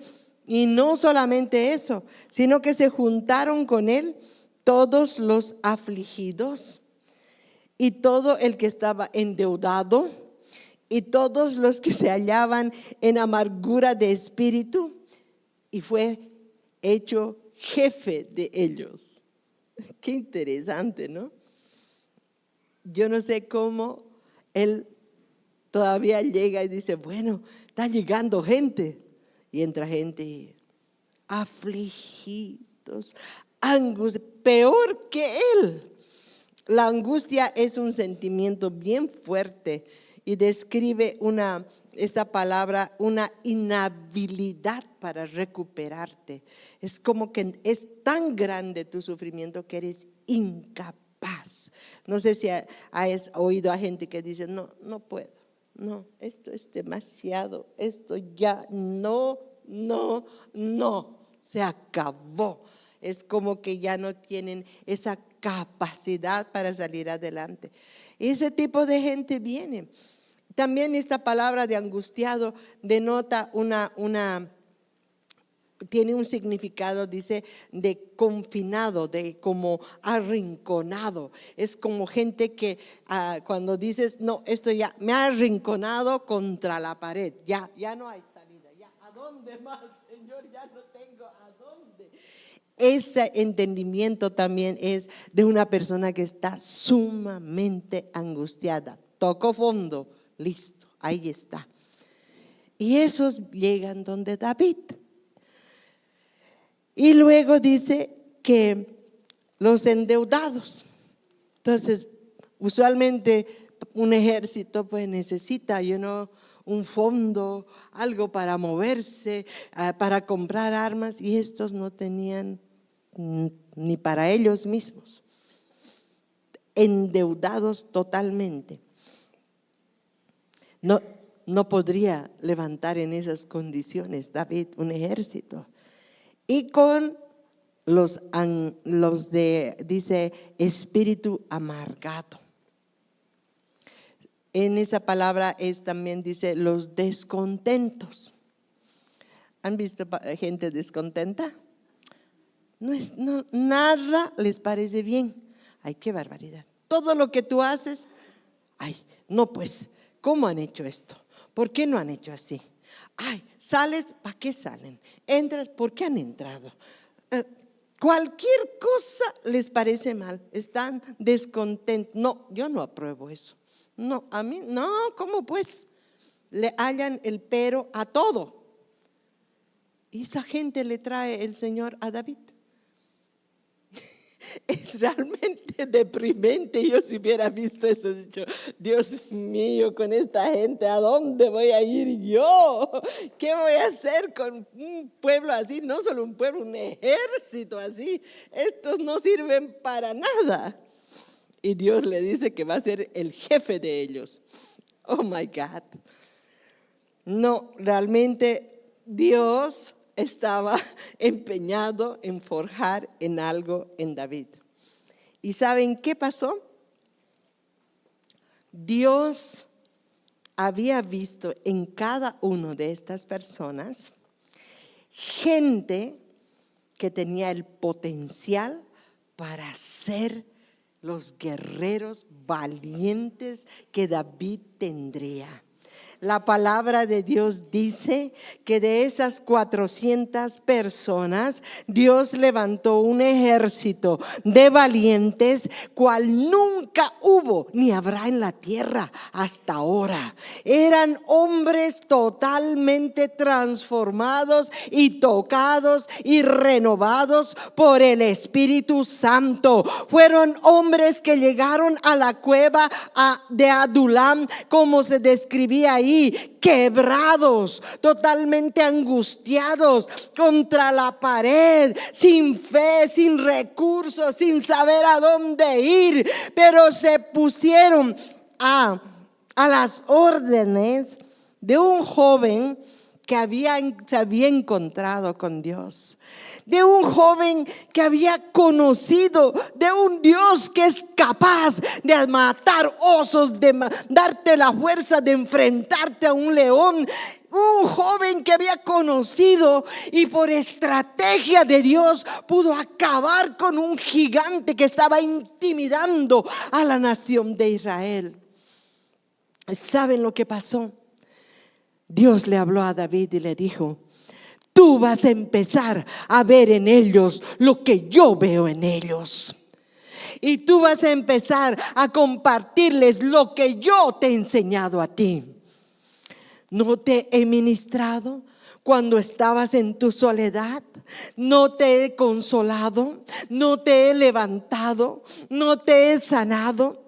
[SPEAKER 1] y no solamente eso, sino que se juntaron con él todos los afligidos y todo el que estaba endeudado y todos los que se hallaban en amargura de espíritu, y fue hecho jefe de ellos. Qué interesante, ¿no? Yo no sé cómo él todavía llega y dice, bueno, está llegando gente. Y entra gente afligidos, peor que él. La angustia es un sentimiento bien fuerte y describe esa palabra, una inhabilidad para recuperarte. Es como que es tan grande tu sufrimiento que eres incapaz. No sé si has oído a gente que dice, no puedo. No, esto es demasiado, esto ya no, se acabó. Es como que ya no tienen esa capacidad para salir adelante. Y ese tipo de gente viene. También esta palabra de angustiado denota tiene un significado, dice, de confinado, de como arrinconado. Es como gente que cuando dices, no, esto ya me ha arrinconado contra la pared, ya no hay salida, ya, ¿a dónde más, Señor? Ya no tengo a dónde. Ese entendimiento también es de una persona que está sumamente angustiada, tocó fondo, listo, ahí está. Y esos llegan donde David. Y luego dice que los endeudados. Entonces, usualmente un ejército pues necesita, un fondo, algo para moverse, para comprar armas, y estos no tenían ni para ellos mismos. Endeudados totalmente. No podría levantar en esas condiciones David un ejército. Y con los de, dice, espíritu amargado. en esa palabra también dice los descontentos. ¿Han visto gente descontenta? Nada les parece bien. Ay, qué barbaridad. Todo lo que tú haces, ay, no pues, ¿cómo han hecho esto? ¿Por qué no han hecho así? Ay, sales, ¿para qué salen? Entras, ¿por qué han entrado? Cualquier cosa les parece mal, están descontentos. No, yo no apruebo eso. No, a mí, no, ¿cómo pues? Le hallan el pero a todo. Y esa gente le trae el Señor a David. Es realmente deprimente. Yo si hubiera visto eso, he dicho, Dios mío, con esta gente, ¿a dónde voy a ir yo? ¿Qué voy a hacer con un pueblo así? No solo un pueblo, un ejército así. Estos no sirven para nada. Y Dios le dice que va a ser el jefe de ellos. Oh my God. No, realmente Dios estaba empeñado en forjar en algo en David. ¿Y saben qué pasó? Dios había visto en cada uno de estas personas gente que tenía el potencial para ser los guerreros valientes que David tendría. La palabra de Dios dice que de esas 400 personas, Dios levantó un ejército de valientes, cual nunca hubo ni habrá en la tierra hasta ahora. Eran hombres totalmente transformados y tocados y renovados por el Espíritu Santo. Fueron hombres que llegaron a la cueva de Adulam, como se describía ahí, quebrados, totalmente angustiados contra la pared, sin fe, sin recursos, sin saber a dónde ir, pero se pusieron a las órdenes de un joven que se había encontrado con Dios, de un joven que había conocido de un Dios que es capaz de matar osos, de darte la fuerza de enfrentarte a un león. Un joven que había conocido y por estrategia de Dios pudo acabar con un gigante que estaba intimidando a la nación de Israel. ¿Saben lo que pasó? Dios le habló a David y le dijo: tú vas a empezar a ver en ellos lo que yo veo en ellos. Y tú vas a empezar a compartirles lo que yo te he enseñado a ti. ¿No te he ministrado cuando estabas en tu soledad? ¿No te he consolado? ¿No te he levantado? ¿No te he sanado?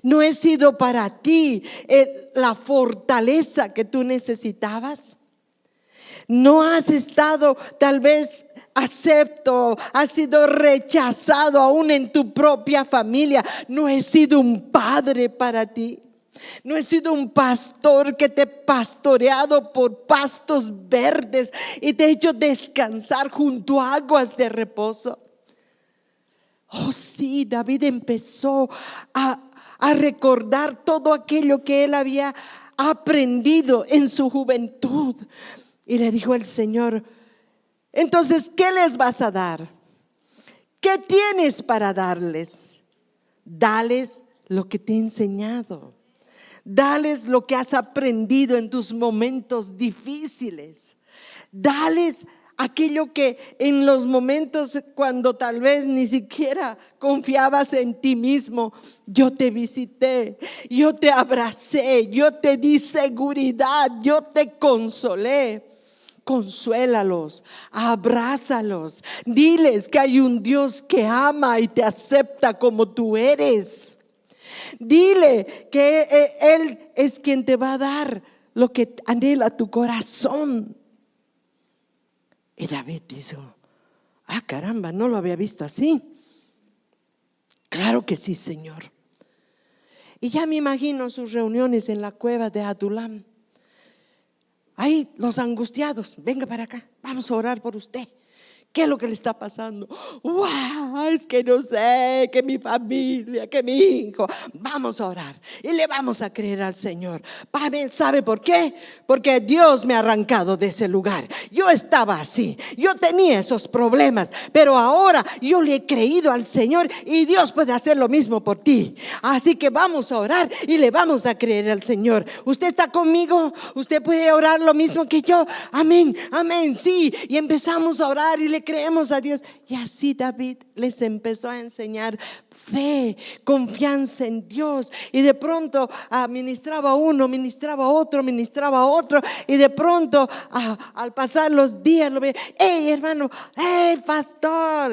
[SPEAKER 1] ¿No he sido para ti la fortaleza que tú necesitabas? ¿No has estado tal vez acepto, has sido rechazado aún en tu propia familia? ¿No he sido un padre para ti? ¿No he sido un pastor que te he pastoreado por pastos verdes y te he hecho descansar junto a aguas de reposo? Oh sí, David empezó a recordar todo aquello que él había aprendido en su juventud. Y le dijo el Señor: entonces, ¿qué les vas a dar? ¿Qué tienes para darles? Dales lo que te he enseñado. Dales lo que has aprendido en tus momentos difíciles. Dales aquello que en los momentos cuando tal vez ni siquiera confiabas en ti mismo, yo te visité, yo te abracé, yo te di seguridad, yo te consolé. Consuélalos, abrázalos, diles que hay un Dios que ama y te acepta como tú eres. Dile que Él es quien te va a dar lo que anhela tu corazón. Y David dijo: ah, caramba, no lo había visto así. Claro que sí, Señor. Y ya me imagino sus reuniones en la cueva de Adulam. Ahí los angustiados: venga para acá, vamos a orar por usted. ¿Qué es lo que le está pasando? ¡Wow! Es que no sé, que mi familia, que mi hijo. Vamos a orar y le vamos a creer al Señor. ¿Sabe por qué? Porque Dios me ha arrancado de ese lugar. Yo estaba así, yo tenía esos problemas, pero ahora yo le he creído al Señor y Dios puede hacer lo mismo por ti. Así que vamos a orar y le vamos a creer al Señor. ¿Usted está conmigo? ¿Usted puede orar lo mismo que yo? Amén, amén, sí. Y empezamos a orar y le creemos a Dios. Y así David les empezó a enseñar fe, confianza en Dios. Y de pronto ministraba uno, ministraba otro, y de pronto al pasar los días lo ve: hey hermano, hey pastor,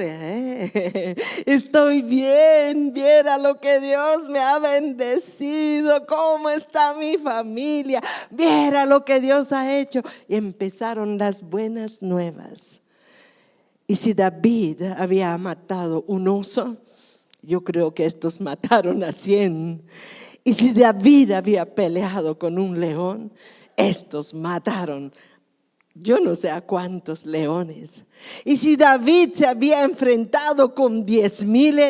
[SPEAKER 1] estoy bien, viera lo que Dios me ha bendecido, cómo está mi familia, viera lo que Dios ha hecho. Y empezaron las buenas nuevas. Y si David había matado un oso, yo creo que estos mataron a 100. Y si David había peleado con un león, estos mataron yo no sé a cuántos leones. Y si David se había enfrentado con 10,000,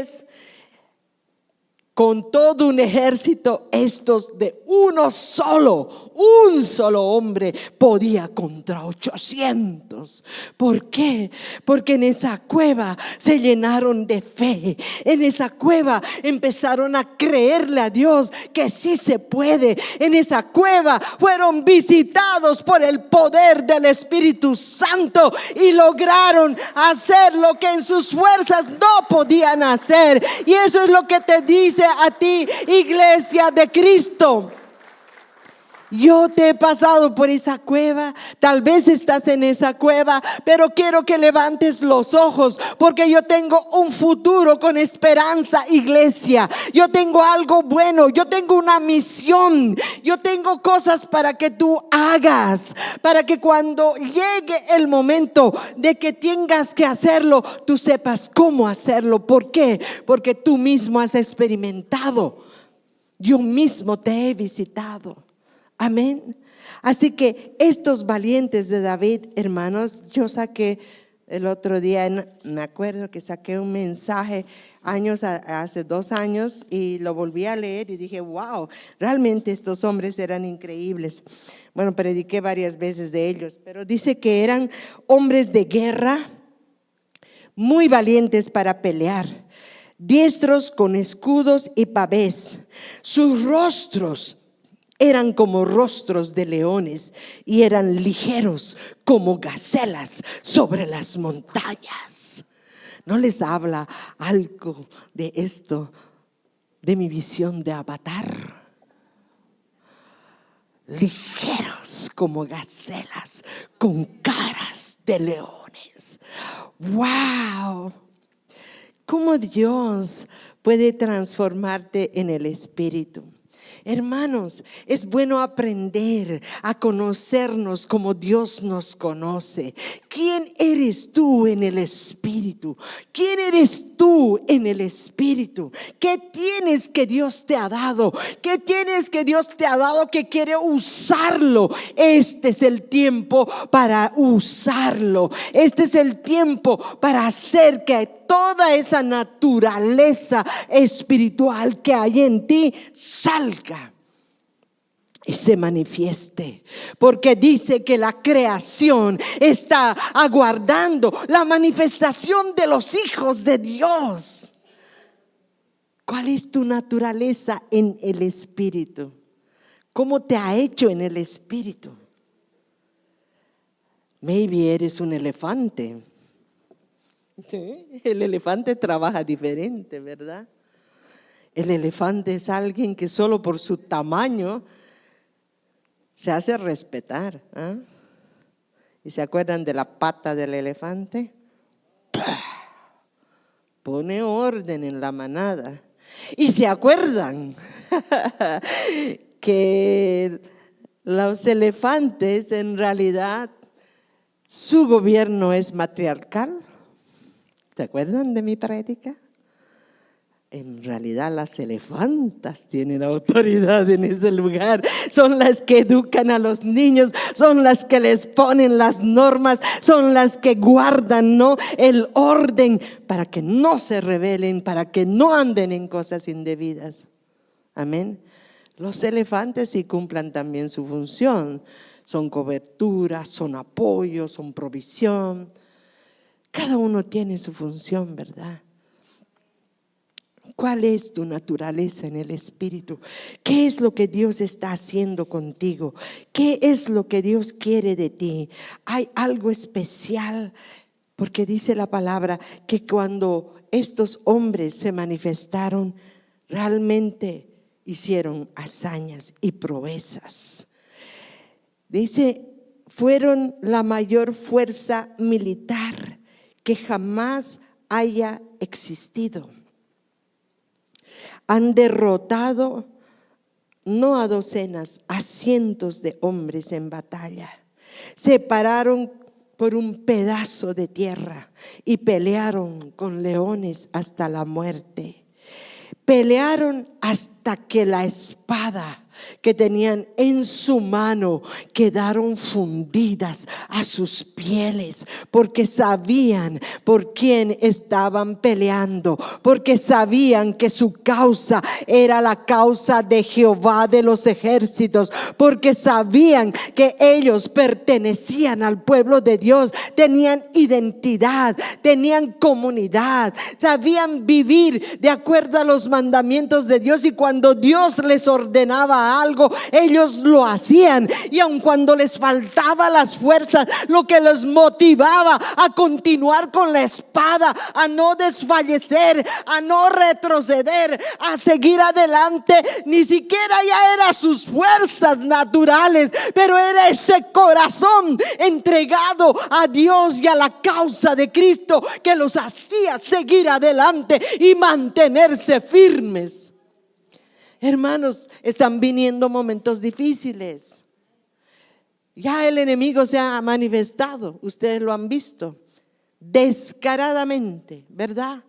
[SPEAKER 1] con todo un ejército, estos de un solo hombre podía contra 800. ¿Por qué? Porque en esa cueva se llenaron de fe. En esa cueva empezaron a creerle a Dios que sí se puede. En esa cueva fueron visitados por el poder del Espíritu Santo y lograron hacer lo que en sus fuerzas no podían hacer. Y eso es lo que te dice a ti, iglesia de Cristo. Yo te he pasado por esa cueva, tal vez estás en esa cueva, pero quiero que levantes los ojos, porque yo tengo un futuro con esperanza, iglesia. Yo tengo algo bueno, yo tengo una misión, yo tengo cosas para que tú hagas, para que cuando llegue el momento de que tengas que hacerlo, tú sepas cómo hacerlo. ¿Por qué? Porque tú mismo has experimentado, yo mismo te he visitado. Amén. Así que estos valientes de David, hermanos, yo saqué el otro día, me acuerdo que saqué un mensaje hace 2 años y lo volví a leer y dije: wow, realmente estos hombres eran increíbles. Bueno, prediqué varias veces de ellos, pero dice que eran hombres de guerra, muy valientes para pelear, diestros con escudos y pavés. Sus rostros eran como rostros de leones y eran ligeros como gacelas sobre las montañas. ¿No les habla algo de esto, de mi visión de Avatar? Ligeros como gacelas con caras de leones. ¡Wow! ¿Cómo Dios puede transformarte en el espíritu? Hermanos, es bueno aprender a conocernos como Dios nos conoce. ¿Quién eres tú en el Espíritu? ¿Quién eres tú en el Espíritu? ¿Qué tienes que Dios te ha dado? ¿Qué tienes que Dios te ha dado que quiere usarlo? Este es el tiempo para usarlo. Este es el tiempo para hacer que toda esa naturaleza espiritual que hay en ti salga y se manifieste, porque dice que la creación está aguardando la manifestación de los hijos de Dios. ¿Cuál es tu naturaleza en el espíritu? ¿Cómo te ha hecho en el espíritu? Maybe eres un elefante. El elefante trabaja diferente, ¿verdad? El elefante es alguien que solo por su tamaño se hace respetar, ¿eh? ¿Y se acuerdan de la pata del elefante? Pone orden en la manada. ¿Y se acuerdan que los elefantes en realidad su gobierno es matriarcal? ¿Se acuerdan de mi prédica? En realidad las elefantas tienen autoridad en ese lugar, son las que educan a los niños, son las que les ponen las normas, son las que guardan, ¿no?, el orden para que no se rebelen, para que no anden en cosas indebidas. Amén. Los elefantes sí cumplan también su función, son cobertura, son apoyo, son provisión. Cada uno tiene su función, ¿verdad? ¿Cuál es tu naturaleza en el Espíritu? ¿Qué es lo que Dios está haciendo contigo? ¿Qué es lo que Dios quiere de ti? ¿Hay algo especial? Porque dice la palabra que cuando estos hombres se manifestaron, realmente hicieron hazañas y proezas. Dice, fueron la mayor fuerza militar que jamás haya existido. Han derrotado no a docenas, a cientos de hombres en batalla. Se pararon por un pedazo de tierra y pelearon con leones hasta la muerte. Pelearon hasta que la espada que tenían en su mano quedaron fundidas a sus pieles, porque sabían por quién estaban peleando, porque sabían que su causa era la causa de Jehová de los ejércitos, porque sabían que ellos pertenecían al pueblo de Dios, tenían identidad, tenían comunidad, sabían vivir de acuerdo a los mandamientos de Dios, y cuando Dios les ordenaba algo, ellos lo hacían, y aun cuando les faltaba las fuerzas, lo que los motivaba a continuar con la espada, a no desfallecer, a no retroceder, a seguir adelante, ni siquiera ya era sus fuerzas naturales, pero era ese corazón entregado a Dios y a la causa de Cristo que los hacía seguir adelante y mantenerse firmes. Hermanos, están viniendo momentos difíciles. Ya el enemigo se ha manifestado, ustedes lo han visto descaradamente, ¿verdad?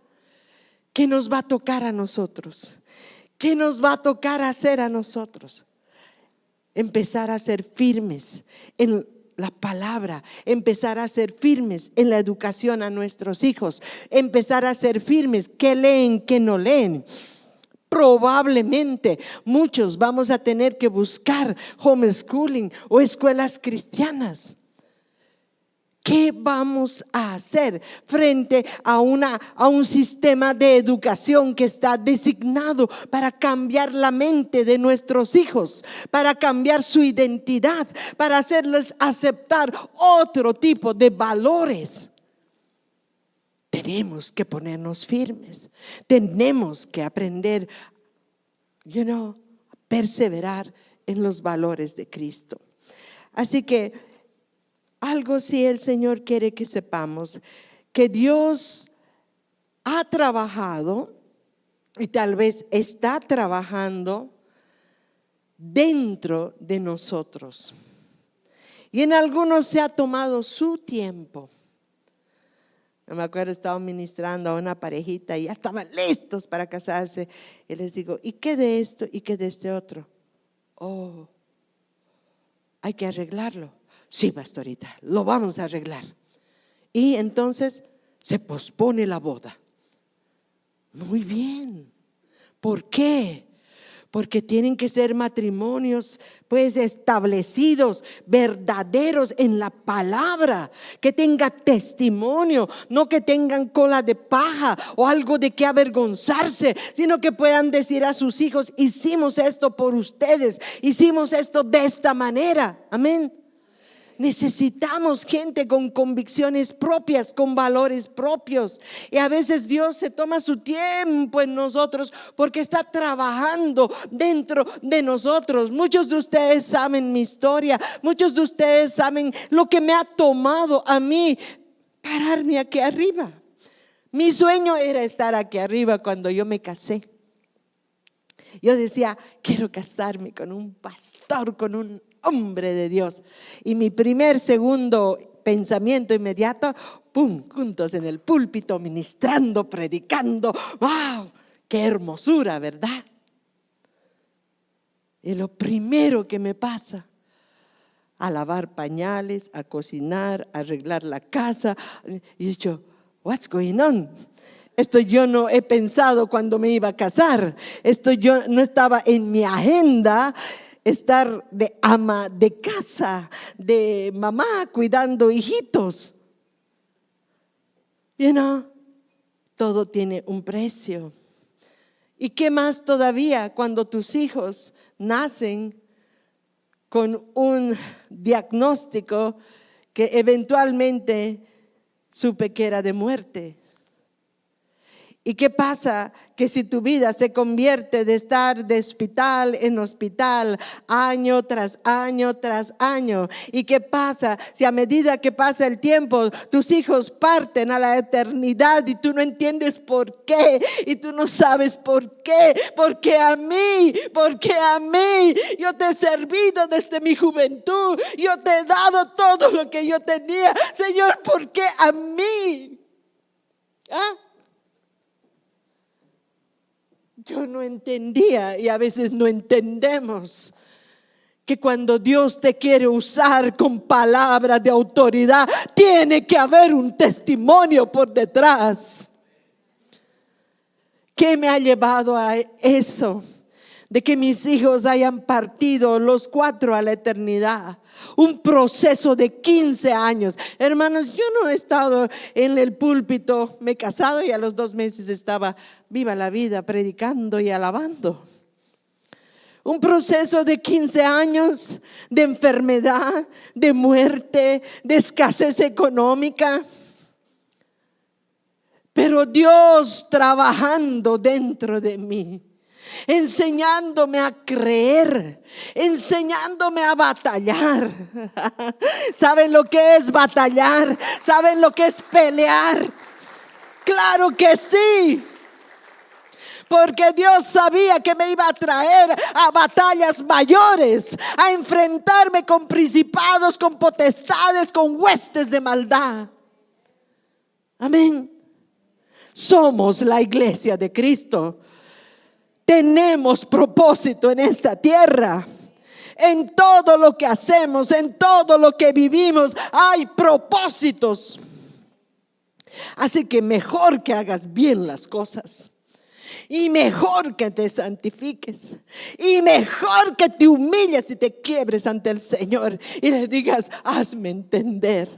[SPEAKER 1] ¿Qué nos va a tocar a nosotros? ¿Qué nos va a tocar hacer a nosotros? Empezar a ser firmes en la palabra, empezar a ser firmes en la educación a nuestros hijos, empezar a ser firmes, qué leen, qué no leen. Probablemente muchos vamos a tener que buscar homeschooling o escuelas cristianas. ¿Qué vamos a hacer frente a un sistema de educación que está designado para cambiar la mente de nuestros hijos, para cambiar su identidad, para hacerles aceptar otro tipo de valores? Tenemos que ponernos firmes, tenemos que aprender, a perseverar en los valores de Cristo. Así que algo sí el Señor quiere que sepamos, que Dios ha trabajado y tal vez está trabajando dentro de nosotros. Y en algunos se ha tomado su tiempo. Yo me acuerdo, estaba ministrando a una parejita y ya estaban listos para casarse. Y les digo, ¿y qué de esto y qué de este otro? Oh, hay que arreglarlo. Sí, pastorita, lo vamos a arreglar. Y entonces se pospone la boda. Muy bien. ¿Por qué? Porque tienen que ser matrimonios pues establecidos, verdaderos en la palabra, que tenga testimonio, no que tengan cola de paja o algo de que avergonzarse, sino que puedan decir a sus hijos, hicimos esto por ustedes, hicimos esto de esta manera. Amén. Necesitamos gente con convicciones propias, con valores propios. Y a veces Dios se toma su tiempo en nosotros porque está trabajando dentro de nosotros. Muchos de ustedes saben mi historia, muchos de ustedes saben lo que me ha tomado a mí pararme aquí arriba. Mi sueño era estar aquí arriba cuando yo me casé. Yo decía, quiero casarme con un pastor, con un hombre de Dios. Y mi segundo pensamiento inmediato, juntos en el púlpito, ministrando, predicando. ¡Wow! Qué hermosura, ¿verdad? Y lo primero que me pasa, a lavar pañales, a cocinar, a arreglar la casa. Y yo, what's going on? Esto yo no he pensado cuando me iba a casar. Esto yo no estaba en mi agenda, estar de ama de casa, de mamá cuidando hijitos. Todo tiene un precio. ¿Y qué más todavía cuando tus hijos nacen con un diagnóstico que eventualmente supe que era de muerte? ¿Y qué pasa? Que si tu vida se convierte de estar de hospital en hospital, año tras año tras año. ¿Y qué pasa? Si a medida que pasa el tiempo, tus hijos parten a la eternidad y tú no entiendes por qué, y tú no sabes por qué. Porque a mí, yo te he servido desde mi juventud, yo te he dado todo lo que yo tenía. Señor, ¿por qué a mí? Yo no entendía, y a veces no entendemos, que cuando Dios te quiere usar con palabras de autoridad, tiene que haber un testimonio por detrás. ¿Qué me ha llevado a eso? De que mis hijos hayan partido los 4 a la eternidad. Un proceso de 15 años. Hermanos, yo no he estado en el púlpito, me he casado y a los 2 meses estaba viva la vida, predicando y alabando. Un proceso de 15 años de enfermedad, de muerte, de escasez económica. Pero Dios trabajando dentro de mí, enseñándome a creer, enseñándome a batallar. ¿Saben lo que es batallar? ¿Saben lo que es pelear? Claro que sí. Porque Dios sabía que me iba a traer a batallas mayores, a enfrentarme con principados, con potestades, con huestes de maldad. Amén. Somos la iglesia de Cristo. Tenemos propósito en esta tierra. En todo lo que hacemos, en todo lo que vivimos, hay propósitos. Así que mejor que hagas bien las cosas. Y mejor que te santifiques. Y mejor que te humilles y te quiebres ante el Señor. Y le digas, hazme entender.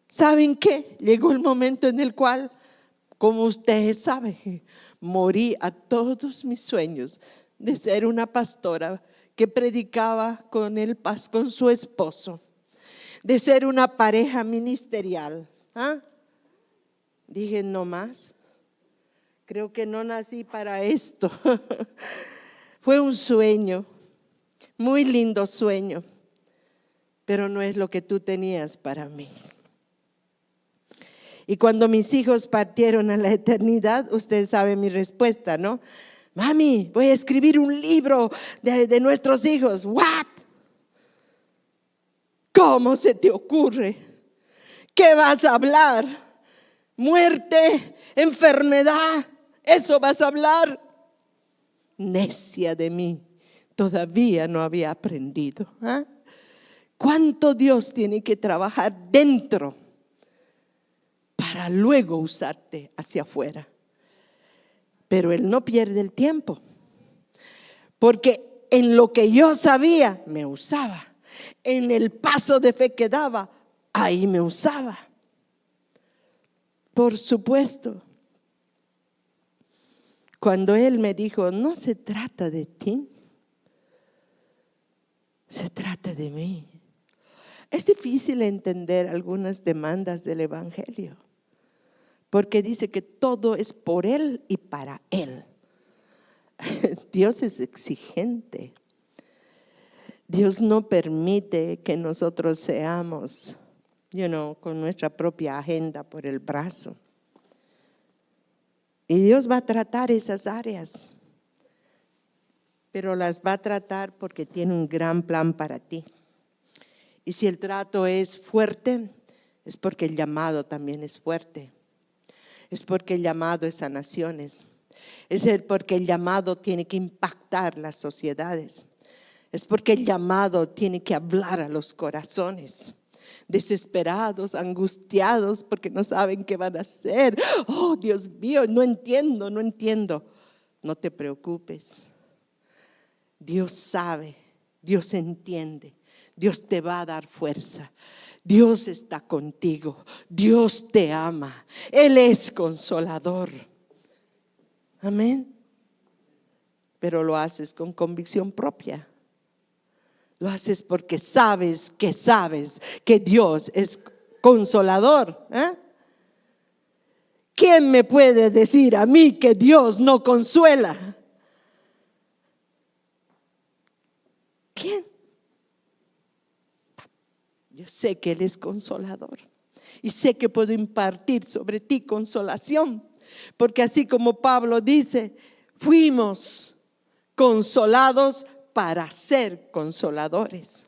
[SPEAKER 1] ¿Saben qué? Llegó el momento en el cual, como ustedes saben, morí a todos mis sueños de ser una pastora que predicaba con su esposo, de ser una pareja ministerial. Dije, no más. Creo que no nací para esto. Fue un sueño, muy lindo sueño, pero no es lo que tú tenías para mí. Y cuando mis hijos partieron a la eternidad, ustedes saben mi respuesta, ¿no? Mami, voy a escribir un libro de nuestros hijos. ¿What? ¿Cómo se te ocurre? ¿Qué vas a hablar? ¿Muerte? ¿Enfermedad? ¿Eso vas a hablar? Necia de mí, todavía no había aprendido. ¿Cuánto Dios tiene que trabajar dentro para luego usarte hacia afuera? Pero Él no pierde el tiempo, porque en lo que yo sabía me usaba, en el paso de fe que daba, ahí me usaba. Por supuesto, cuando Él me dijo, no se trata de ti, se trata de mí. Es difícil entender algunas demandas del Evangelio, porque dice que todo es por Él y para Él. Dios es exigente. Dios no permite que nosotros seamos, con nuestra propia agenda por el brazo. Y Dios va a tratar esas áreas, pero las va a tratar porque tiene un gran plan para ti. Y si el trato es fuerte, es porque el llamado también es fuerte. Es porque el llamado es a naciones. Es porque el llamado tiene que impactar las sociedades. Es porque el llamado tiene que hablar a los corazones desesperados, angustiados, porque no saben qué van a hacer. Oh, Dios mío, no entiendo. No te preocupes. Dios sabe, Dios entiende, Dios te va a dar fuerza. Dios está contigo, Dios te ama, Él es consolador. Amén. Pero lo haces con convicción propia. Lo haces porque sabes que Dios es consolador. ¿Quién me puede decir a mí que Dios no consuela? ¿Quién? Yo sé que Él es consolador y sé que puedo impartir sobre ti consolación, porque así como Pablo dice, fuimos consolados para ser consoladores.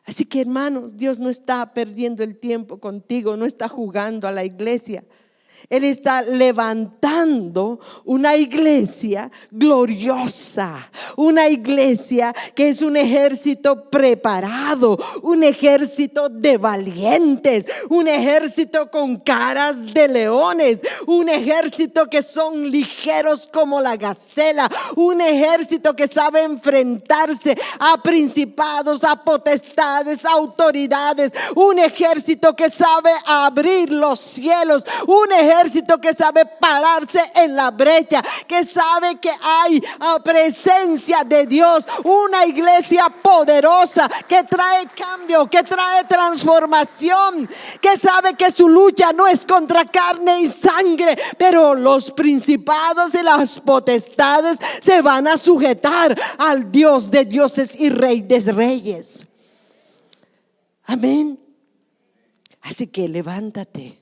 [SPEAKER 1] Así que, hermanos, Dios no está perdiendo el tiempo contigo, no está jugando a la iglesia. Él está levantando una iglesia gloriosa, una iglesia que es un ejército preparado, un ejército de valientes, un ejército con caras de leones, un ejército que son ligeros como la gacela, un ejército que sabe enfrentarse a principados, a potestades, a autoridades, un ejército que sabe abrir los cielos, un ejército que sabe pararse en la brecha, que sabe que hay presencia de Dios, una iglesia poderosa que trae cambio, que trae transformación, que sabe que su lucha no es contra carne y sangre, pero los principados y las potestades se van a sujetar al Dios de dioses y Rey de reyes. Amén. Así que levántate.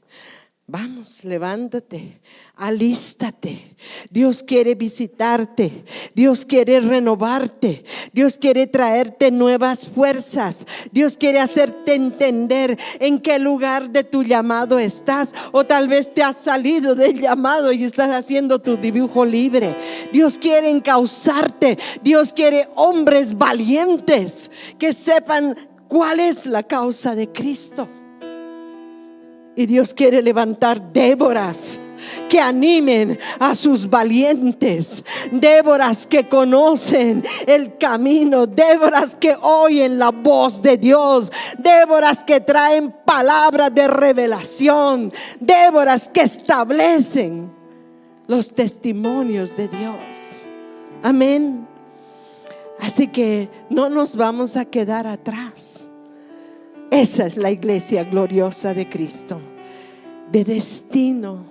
[SPEAKER 1] Vamos, levántate, alístate. Dios quiere visitarte, Dios quiere renovarte, Dios quiere traerte nuevas fuerzas, Dios quiere hacerte entender en qué lugar de tu llamado estás, o tal vez te has salido del llamado y estás haciendo tu dibujo libre. Dios quiere encauzarte, Dios quiere hombres valientes que sepan cuál es la causa de Cristo. Y Dios quiere levantar Déboras que animen a sus valientes, Déboras que conocen el camino, Déboras que oyen la voz de Dios, Déboras que traen palabras de revelación, Déboras que establecen los testimonios de Dios. Amén. Así que no nos vamos a quedar atrás. Esa es la iglesia gloriosa de Cristo, de destino.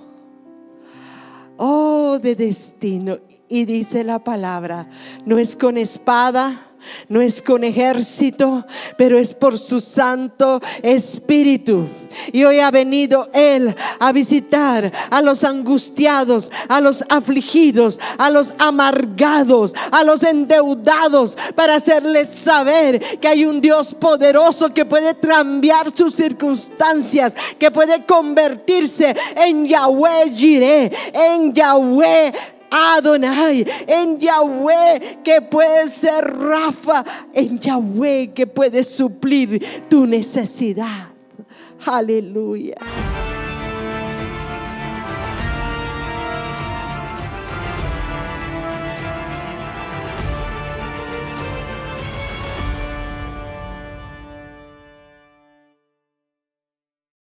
[SPEAKER 1] Oh, de destino. Y dice la palabra, no es con espada, no es con ejército, pero es por su Santo Espíritu. Y hoy ha venido Él a visitar a los angustiados, a los afligidos, a los amargados, a los endeudados, para hacerles saber que hay un Dios poderoso que puede cambiar sus circunstancias, que puede convertirse en Yahweh Jireh, en Yahweh Adonai, en Yahweh que puede ser Rafa, en Yahweh que puede suplir tu necesidad. Aleluya.